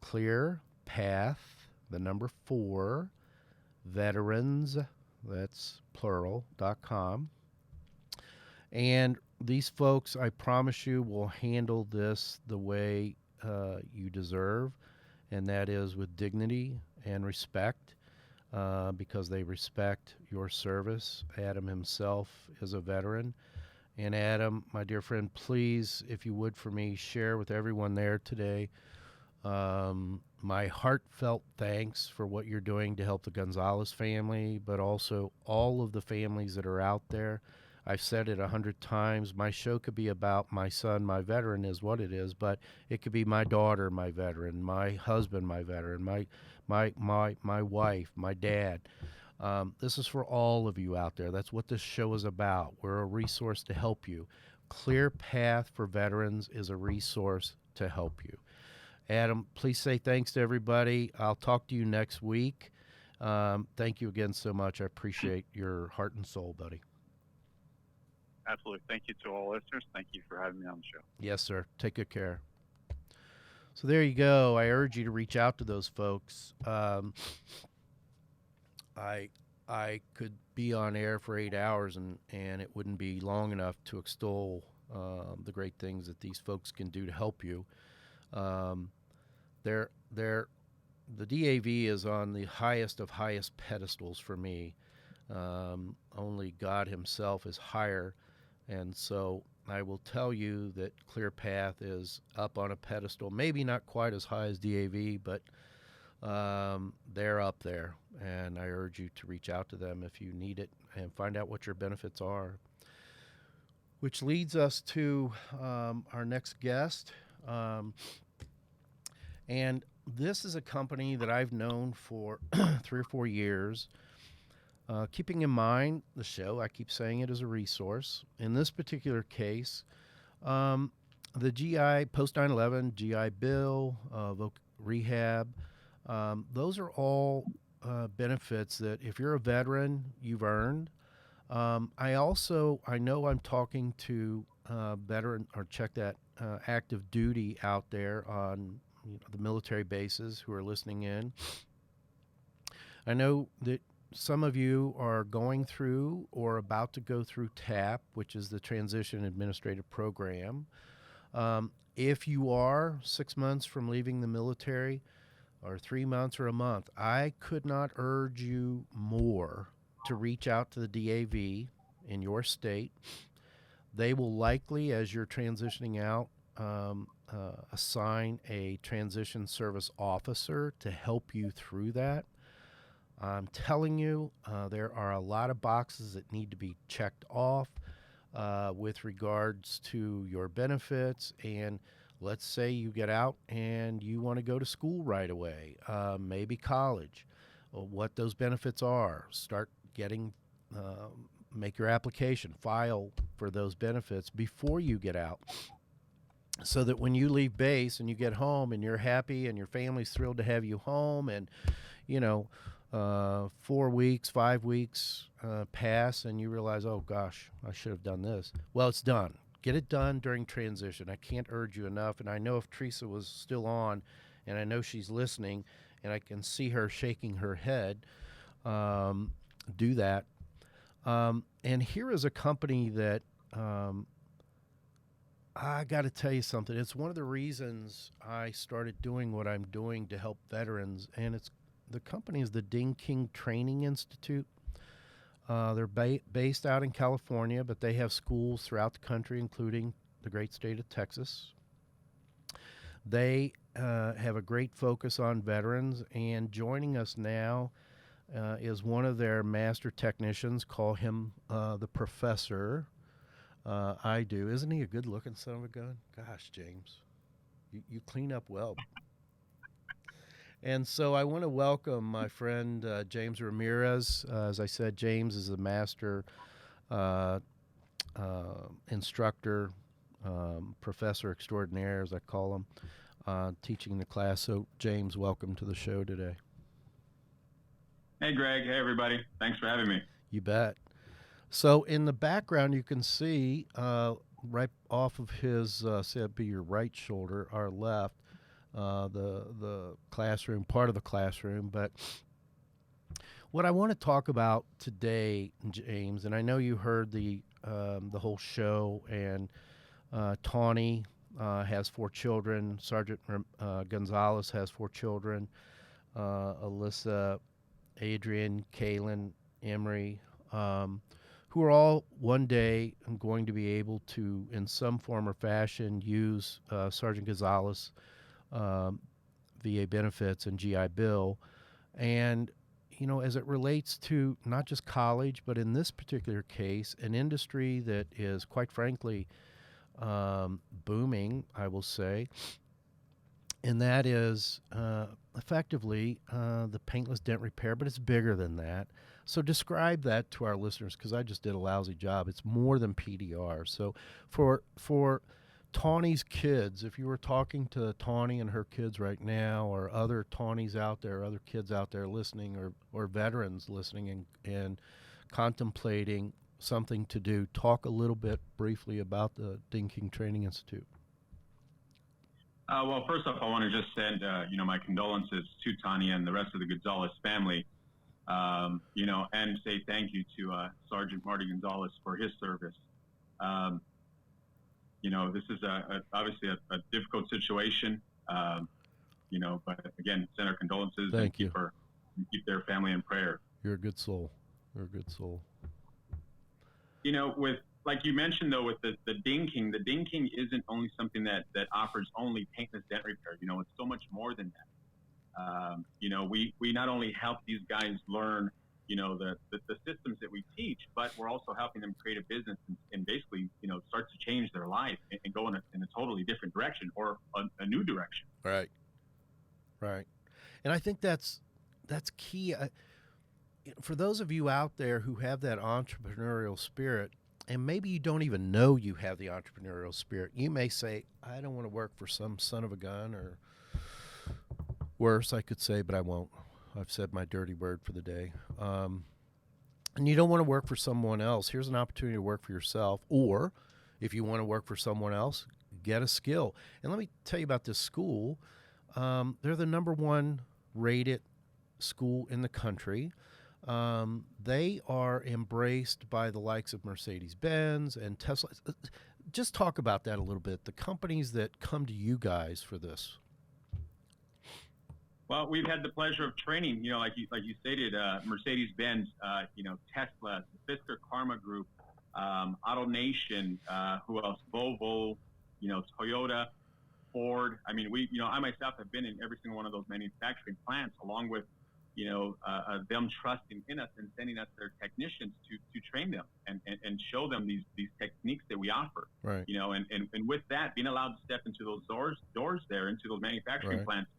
Clear Path, the number 4, veterans, that's plural.com. And these folks, I promise you, will handle this the way you deserve, and that is with dignity and respect, because they respect your service. Adam himself is a veteran. And Adam, my dear friend, please, if you would for me, share with everyone there today my heartfelt thanks for what you're doing to help the Gonzalez family, but also all of the families that are out there. I've said it 100 times. My show could be about my son, my veteran is what it is, but it could be my daughter, my veteran, my husband, my veteran, my wife, my dad. This is for all of you out there. That's what this show is about. We're a resource to help you. Clear Path for Veterans is a resource to help you. Adam, please say thanks to everybody. I'll talk to you next week. Thank you again so much. I appreciate your heart and soul, buddy. Absolutely. Thank you to all listeners. Thank you for having me on the show. Yes, sir. Take good care. So there you go. I urge you to reach out to those folks. I could be on air for 8 hours and it wouldn't be long enough to extol the great things that these folks can do to help you. The DAV is on the highest of highest pedestals for me. Only God himself is higher. And so I will tell you that Clear Path is up on a pedestal, maybe not quite as high as DAV, but they're up there. And I urge you to reach out to them if you need it and find out what your benefits are. Which leads us to our next guest. And this is a company that I've known for 3 or 4 years. Keeping in mind the show, I keep saying it as a resource. In this particular case, the GI, post 9/11, GI Bill, rehab, those are all benefits that if you're a veteran, you've earned. I know I'm talking to veteran, or check that, active duty out there on the military bases who are listening in. I know that some of you are going through or about to go through TAP, which is the Transition Administrative Program. If you are 6 months from leaving the military, or 3 months or a month, I could not urge you more to reach out to the DAV in your state. They will likely, as you're transitioning out, assign a transition service officer to help you through that. I'm telling you, there are a lot of boxes that need to be checked off with regards to your benefits. And let's say you get out and you want to go to school right away, maybe college, what those benefits are. Start getting, make your application, file for those benefits before you get out, so that when you leave base and you get home and you're happy and your family's thrilled to have you home, and 4 weeks, 5 weeks pass and you realize, oh gosh, I should have done this. Well, it's done. Get it done during transition. I can't urge you enough. And I know if Teresa was still on, and I know she's listening, and I can see her shaking her head, do that. And here is a company that I got to tell you something. It's one of the reasons I started doing what I'm doing to help veterans, and the company is the Ding King Training Institute. They're based out in California, but they have schools throughout the country, including the great state of Texas. They have a great focus on veterans, and joining us now is one of their master technicians. Call him the professor. I do. Isn't he a good-looking son of a gun? Gosh, James, you clean up well. And so I want to welcome my friend James Ramirez. As I said, James is a master instructor, professor extraordinaire, as I call him, teaching the class. So, James, welcome to the show today. Hey, Greg. Hey, everybody. Thanks for having me. You bet. So in the background, you can see right off of his, say it'd be your right shoulder, our left, the classroom, part of the classroom. But what I want to talk about today, James, and I know you heard the whole show, and Tawny has 4 children. Sergeant Gonzalez has 4 children. Alyssa, Adrian, Kaylin, Emery, who are all one day going to be able to, in some form or fashion, use Sergeant Gonzalez VA benefits and GI Bill. And, you know, as it relates to not just college, but in this particular case, an industry that is, quite frankly, booming, I will say, and that is effectively the paintless dent repair, but it's bigger than that. So describe that to our listeners, because I just did a lousy job. It's more than PDR. So for Tawny's kids, if you were talking to Tawny and her kids right now, or other Tawny's out there, other kids out there listening, or veterans listening and contemplating something to do, talk a little bit briefly about the Ding King Training Institute. Well, first off, I want to just send, my condolences to Tanya and the rest of the Gonzalez family, and say thank you to Sergeant Marty Gonzalez for his service. This is obviously a difficult situation, but again, send our condolences and keep their family in prayer. You're a good soul. You're a good soul. With, like you mentioned, though, with the Ding King isn't only something that offers only paintless dent repair. It's so much more than that. We not only help these guys learn, the systems that we teach, but we're also helping them create a business and basically, start to change their life and go in a totally different direction, or a new direction. Right. And I think that's key. For those of you out there who have that entrepreneurial spirit, and maybe you don't even know you have the entrepreneurial spirit, you may say, I don't want to work for some son of a gun, or worse, I could say, but I won't. I've said my dirty word for the day. And you don't want to work for someone else. Here's an opportunity to work for yourself. Or if you want to work for someone else, get a skill. And let me tell you about this school. They're the #1 rated school in the country. They are embraced by the likes of Mercedes-Benz and Tesla. Just talk about that a little bit, the companies that come to you guys for this. Well, we've had the pleasure of training, like you stated, Mercedes-Benz, Tesla, the Fisker Karma Group, AutoNation, who else? Volvo, Toyota, Ford. I mean, I myself have been in every single one of those manufacturing plants, along with, them trusting in us and sending us their technicians to train them and show them these techniques that we offer. Right. And with that, being allowed to step into those doors there, into those manufacturing plants,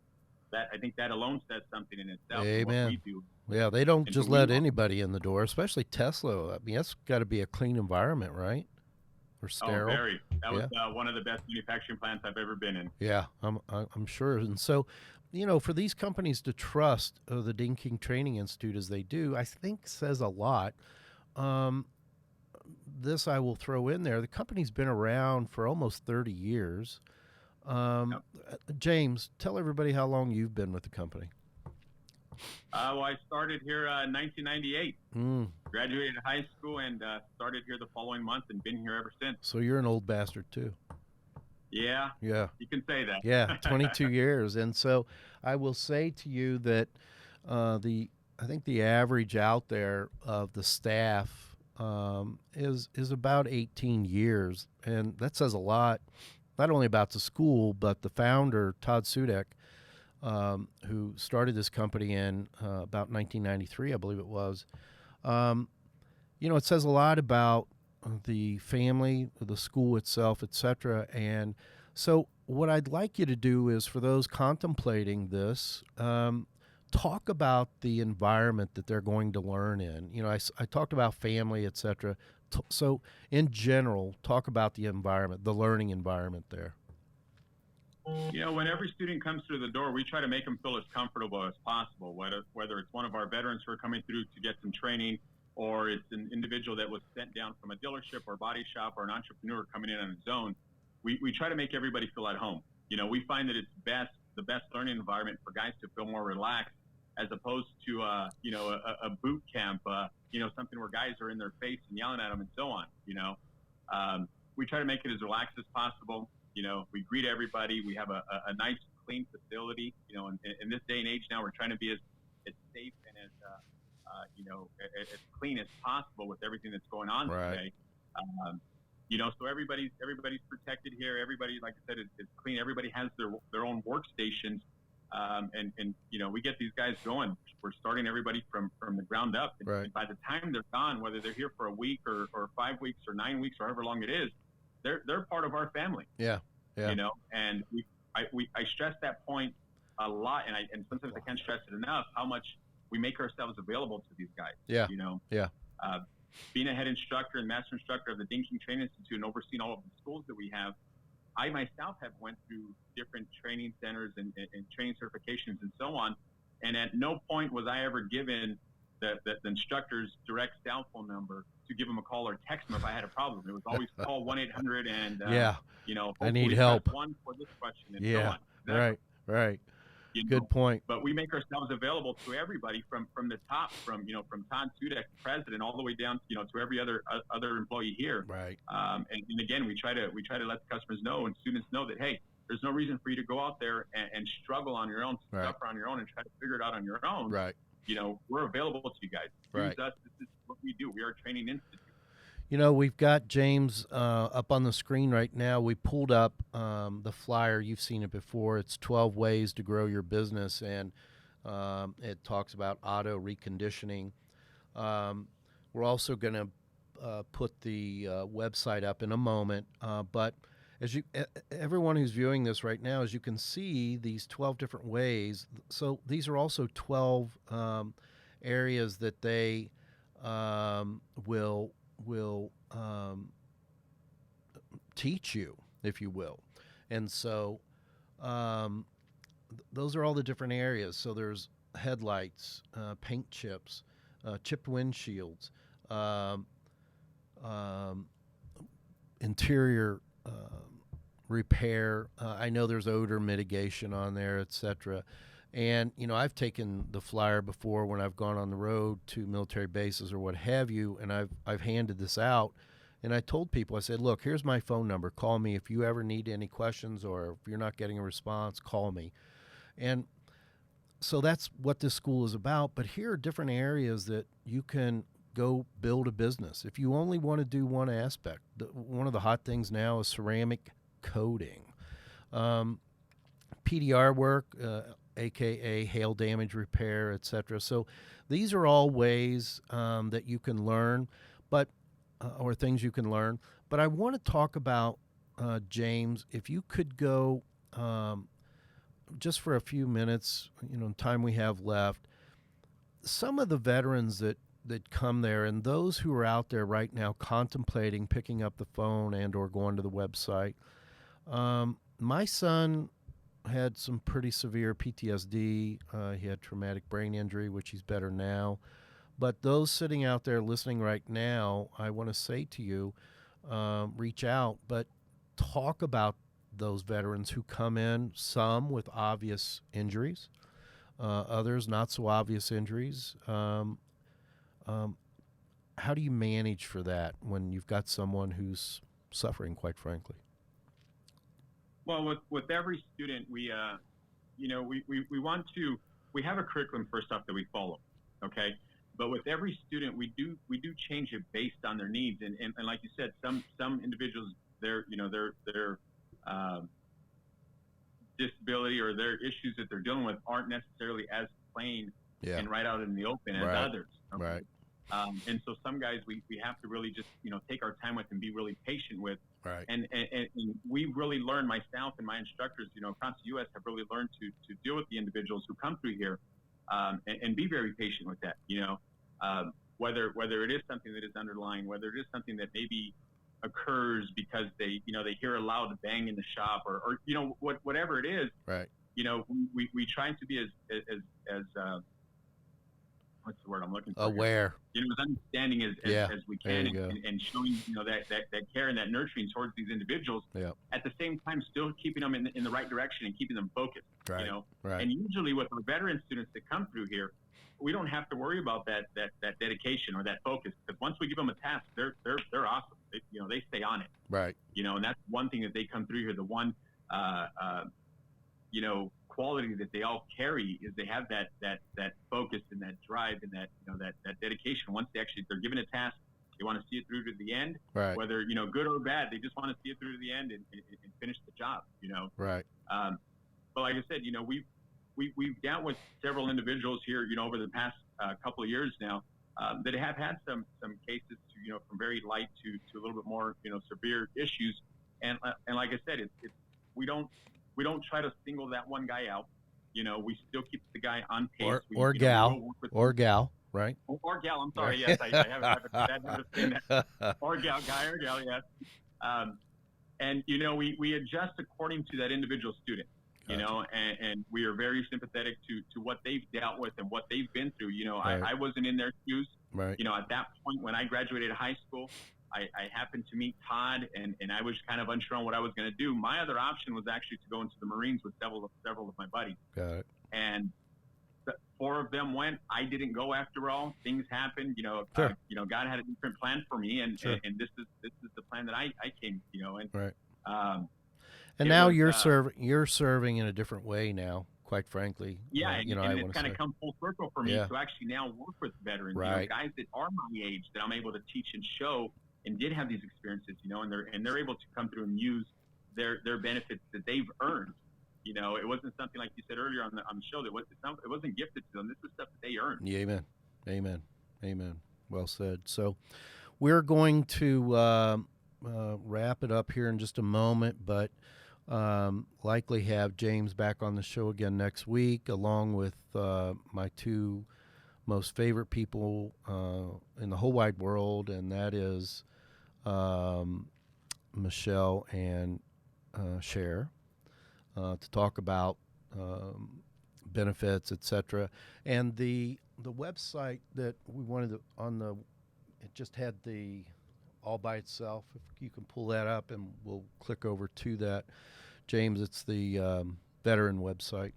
that I think that alone says something in itself. Amen. What we do. Yeah, they don't just let anybody in the door, especially Tesla. I mean, that's got to be a clean environment, right? Or sterile. Oh, very. That was one of the best manufacturing plants I've ever been in. Yeah, I'm sure. And so, for these companies to trust the Ding King Training Institute as they do, I think says a lot. This I will throw in there. The company's been around for almost 30 years. James, tell everybody how long you've been with the company. Well, I started here in 1998. Graduated high school and started here the following month and been here ever since. So you're an old bastard too. Yeah. Yeah. You can say that. Yeah, 22 years. And so I will say to you that I think the average out there of the staff is about 18 years. And that says a lot, not only about the school, but the founder, Todd Sudek, who started this company in about 1993, I believe it was. It says a lot about the family, the school itself, etc. And so what I'd like you to do is, for those contemplating this, talk about the environment that they're going to learn in. I talked about family, etc. So in general, talk about the environment, the learning environment there. When every student comes through the door, we try to make them feel as comfortable as possible, whether it's one of our veterans who are coming through to get some training, or it's an individual that was sent down from a dealership or body shop, or an entrepreneur coming in on his own. We try to make everybody feel at home. We find that it's the best learning environment for guys to feel more relaxed, as opposed to a boot camp, something where guys are in their face and yelling at them and so on. We try to make it as relaxed as possible. We greet everybody. We have a nice, clean facility. In this day and age now, we're trying to be as safe and as clean as possible with everything that's going on today. So everybody's protected here. Everybody, like I said, is clean. Everybody has their own workstations. And we get these guys going. We're starting everybody from the ground up. And by the time they're gone, whether th're here for a week or 5 weeks or 9 weeks or however long it is, they're part of our family. Yeah. And I stress that point a lot, and sometimes I can't stress it enough, how much we make ourselves available to these guys. Being a head instructor and master instructor of the Dean King Training Institute and overseeing all of the schools that we have, I myself have went through different training centers and training certifications and so on, and at no point was I ever given the instructor's direct cell phone number to give them a call or text them if I had a problem. It was always call 1-800 and I need help. One for this question and so on. Exactly. Right. Good point. But we make ourselves available to everybody from the top, from Todd Sudek, president, all the way down to every other employee here. Right. And again, we try to let the customers know and students know that, hey, there's no reason for you to go out there and struggle on your own, suffer on your own, and try to figure it out on your own. Right. We're available to you guys. Right. Use us. This is what we do. We are a training institute. We've got James up on the screen right now. We pulled up the flyer. You've seen it before. It's 12 ways to grow your business, and it talks about auto reconditioning. We're also going to put the website up in a moment, but as everyone who's viewing this right now, as you can see, these 12 different ways. So these are also 12 areas that they will teach you, if you will. And so those are all the different areas. So there's headlights, paint chips, chipped windshields, interior repair. I know there's odor mitigation on there, etc. And, I've taken the flyer before when I've gone on the road to military bases or what have you, and I've handed this out. And I told people, I said, look, here's my phone number. Call me if you ever need any questions, or if you're not getting a response, call me. And so that's what this school is about. But here are different areas that you can go build a business. If you only want to do one aspect, one of the hot things now is ceramic coating. PDR work, aka hail damage repair, etc. So these are all ways that you can learn, or things you can learn. But I want to talk about, James, if you could go just for a few minutes, time we have left, some of the veterans that come there, and those who are out there right now contemplating picking up the phone and or going to the website. My son had some pretty severe PTSD. He had traumatic brain injury, which he's better now. But those sitting out there listening right now, I want to say to you, reach out, but talk about those veterans who come in, some with obvious injuries, others not so obvious injuries. How do you manage for that when you've got someone who's suffering, quite frankly? Well, with every student, we want to, we have a curriculum first off that we follow, okay? But with every student, we do change it based on their needs, and like you said, some individuals, their disability or their issues that they're dealing with aren't necessarily as plain and right out in the open as others. Okay? Right. And so some guys we have to really just take our time with and be really patient with. Right. And we've really learned, myself and my instructors, across the U.S. have really learned to deal with the individuals who come through here, and be very patient with that. Whether it is something that is underlying, whether it is something that maybe occurs because they hear a loud bang in the shop, or whatever it is. Right. We try to be as what's the word I'm looking for? Aware. As understanding as we can, and showing that care and that nurturing towards these individuals. Yeah. At the same time, still keeping them in the right direction and keeping them focused. Right. Right. And usually with our veteran students that come through here, we don't have to worry about that dedication or that focus, because once we give them a task, they're awesome. They stay on it. Right. And that's one thing that they come through here. The one quality that they all carry is they have that focus and that drive and that dedication. Once they're given a task, they want to see it through to the end. Right. Whether good or bad, they just want to see it through to the end and finish the job. Right. But like I said, we've dealt with several individuals here, over the past couple of years now, that have had some cases from very light to a little bit more severe issues. And like I said, it's we don't try to single that one guy out. We still keep the guy on pace. Or gal, right? Or gal. I'm sorry. Yes, I have a bad habit of saying that. Or gal, guy or gal. Yes. And we adjust according to that individual student. And we are very sympathetic to what they've dealt with and what they've been through. Right. I wasn't in their shoes. Right. At that point when I graduated high school, I happened to meet Todd, and I was kind of unsure on what I was going to do. My other option was actually to go into the Marines with several of my buddies. Got it. And 4 of them went. I didn't go after all. Things happened. Sure. God had a different plan for me, and Sure. and this is the plan that I came. And right. And now you're serving in a different way now, quite frankly. Yeah, and it's kind of come full circle for me to actually now work with veterans, right. Guys that are my age that I'm able to teach and show and did have these experiences, and they're able to come through and use their benefits that they've earned. It wasn't something like you said earlier on the show that it wasn't gifted to them. This was stuff that they earned. Yeah, amen. Well said. So we're going to wrap it up here in just a moment, but likely have James back on the show again next week, along with my 2 most favorite people in the whole wide world, and that is Michelle and Cher, to talk about benefits, etc. And the website that we wanted to, it just had the all by itself. If you can pull that up, and we'll click over to that. James, it's the veteran website.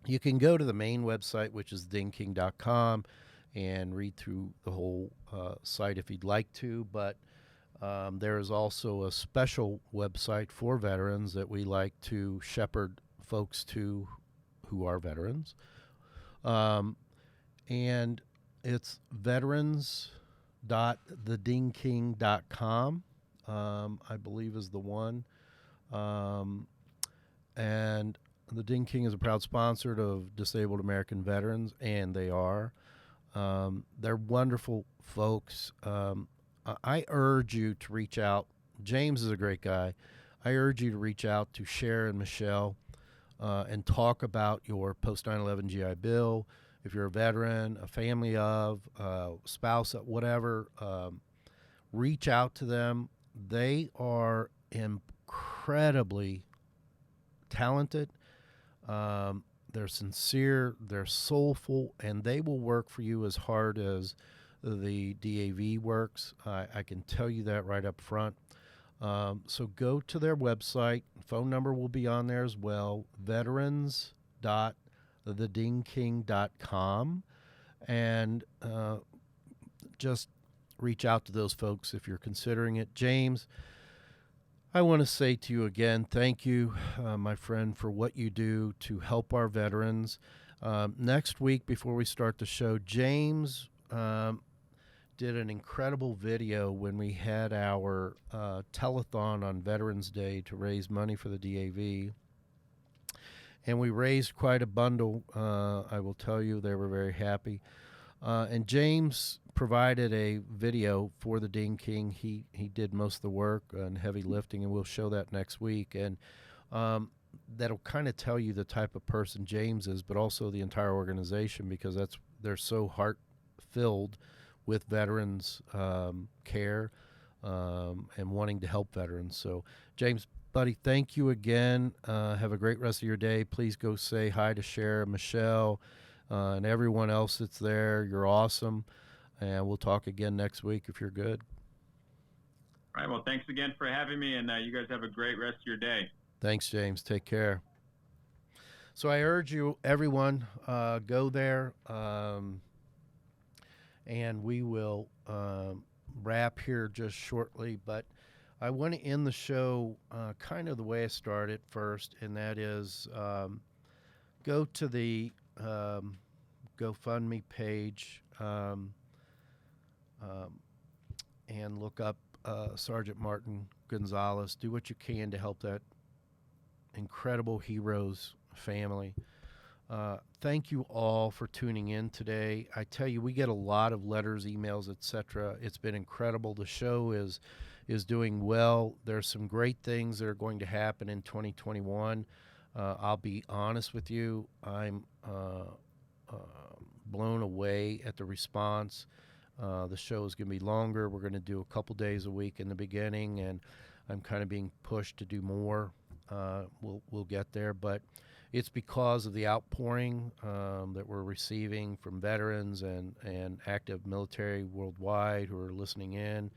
You can go to the main website, which is dingking.com, and read through the whole site if you'd like to, but there is also a special website for veterans that we like to shepherd folks to who are veterans. And it's veterans.thedingking.com, I believe is the one. And the Ding King is a proud sponsor of Disabled American Veterans, and they are. They're wonderful folks. I urge you to reach out. James is a great guy. I urge you to reach out to Cher and Michelle and talk about your post 9/11 GI Bill. If you're a veteran, a family of, spouse, whatever, reach out to them. They are incredibly talented. They're sincere, they're soulful, and they will work for you as hard as the DAV works. I can tell you that right up front. So go to their website. Phone number will be on there as well, veterans.thedingking.com. thedingking.com, and just reach out to those folks if you're considering it. James, I want to say to you again, thank you, my friend, for what you do to help our veterans. Next week, before we start the show, James did an incredible video when we had our telethon on Veterans Day to raise money for the DAV. And we raised quite a bundle. I will tell you, they were very happy. And James provided a video for the Ding King. He did most of the work and heavy lifting, and we'll show that next week. And that'll kind of tell you the type of person James is, but also the entire organization, because they're so heart-filled with veterans care and wanting to help veterans. So, James, buddy, thank you again. Have a great rest of your day. Please go say hi to Cher, Michelle, and everyone else that's there. You're awesome. And we'll talk again next week if you're good. All right. Well, thanks again for having me, and you guys have a great rest of your day. Thanks, James. Take care. So I urge you, everyone, go there, and we will wrap here just shortly. But I want to end the show kind of the way I started first, and that is go to the GoFundMe page and look up Sergeant Martin Gonzalez. Do what you can to help that incredible hero's family. Thank you all for tuning in today. I tell you, we get a lot of letters, emails, etc. It's been incredible. The show is doing well. There's some great things that are going to happen in 2021. I'll be honest with you. I'm blown away at the response. The show is going to be longer. We're going to do a couple days a week in the beginning, and I'm kind of being pushed to do more. We'll get there, but it's because of the outpouring that we're receiving from veterans and active military worldwide who are listening in.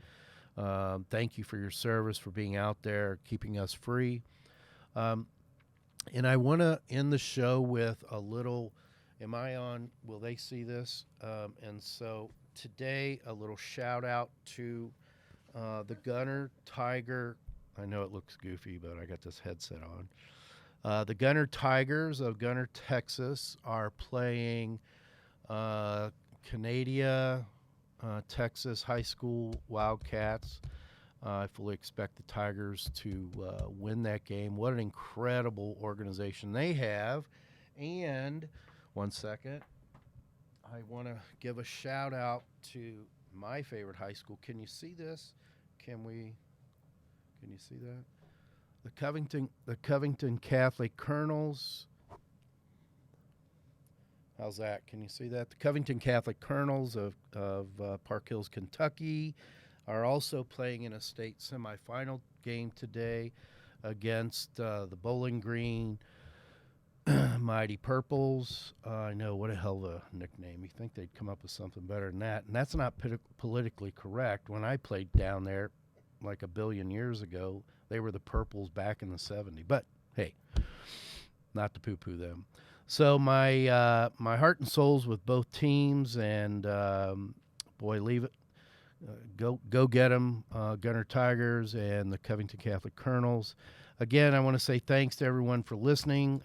Thank you for your service, for being out there, keeping us free. And I want to end the show with a little, am I on, will they see this? And so today, a little shout out to the Gunner Tiger. I know it looks goofy, but I got this headset on. The Gunner Tigers of Gunner, Texas are playing Canada, Texas High School Wildcats. I fully expect the Tigers to win that game. What an incredible organization they have. And one second, I want to give a shout out to my favorite high school. Can you see this? Can you see that? The Covington Catholic Colonels. How's that? Can you see that? The Covington Catholic Colonels of Park Hills, Kentucky, are also playing in a state semifinal game today against the Bowling Green Mighty Purples. I know, what a hell of a nickname. You'd think they'd come up with something better than that. And that's not politically correct. When I played down there like a billion years ago, they were the Purples back in the 70s. But, hey, not to poo-poo them. So my heart and soul's with both teams, and, boy, leave it. Go get them, Gunner Tigers and the Covington Catholic Colonels. Again, I want to say thanks to everyone for listening.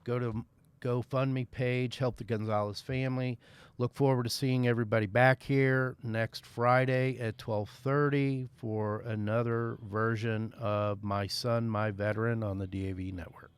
Go to GoFundMe page, help the Gonzalez family. Look forward to seeing everybody back here next Friday at 12:30 for another version of My Son, My Veteran on the DAV Network.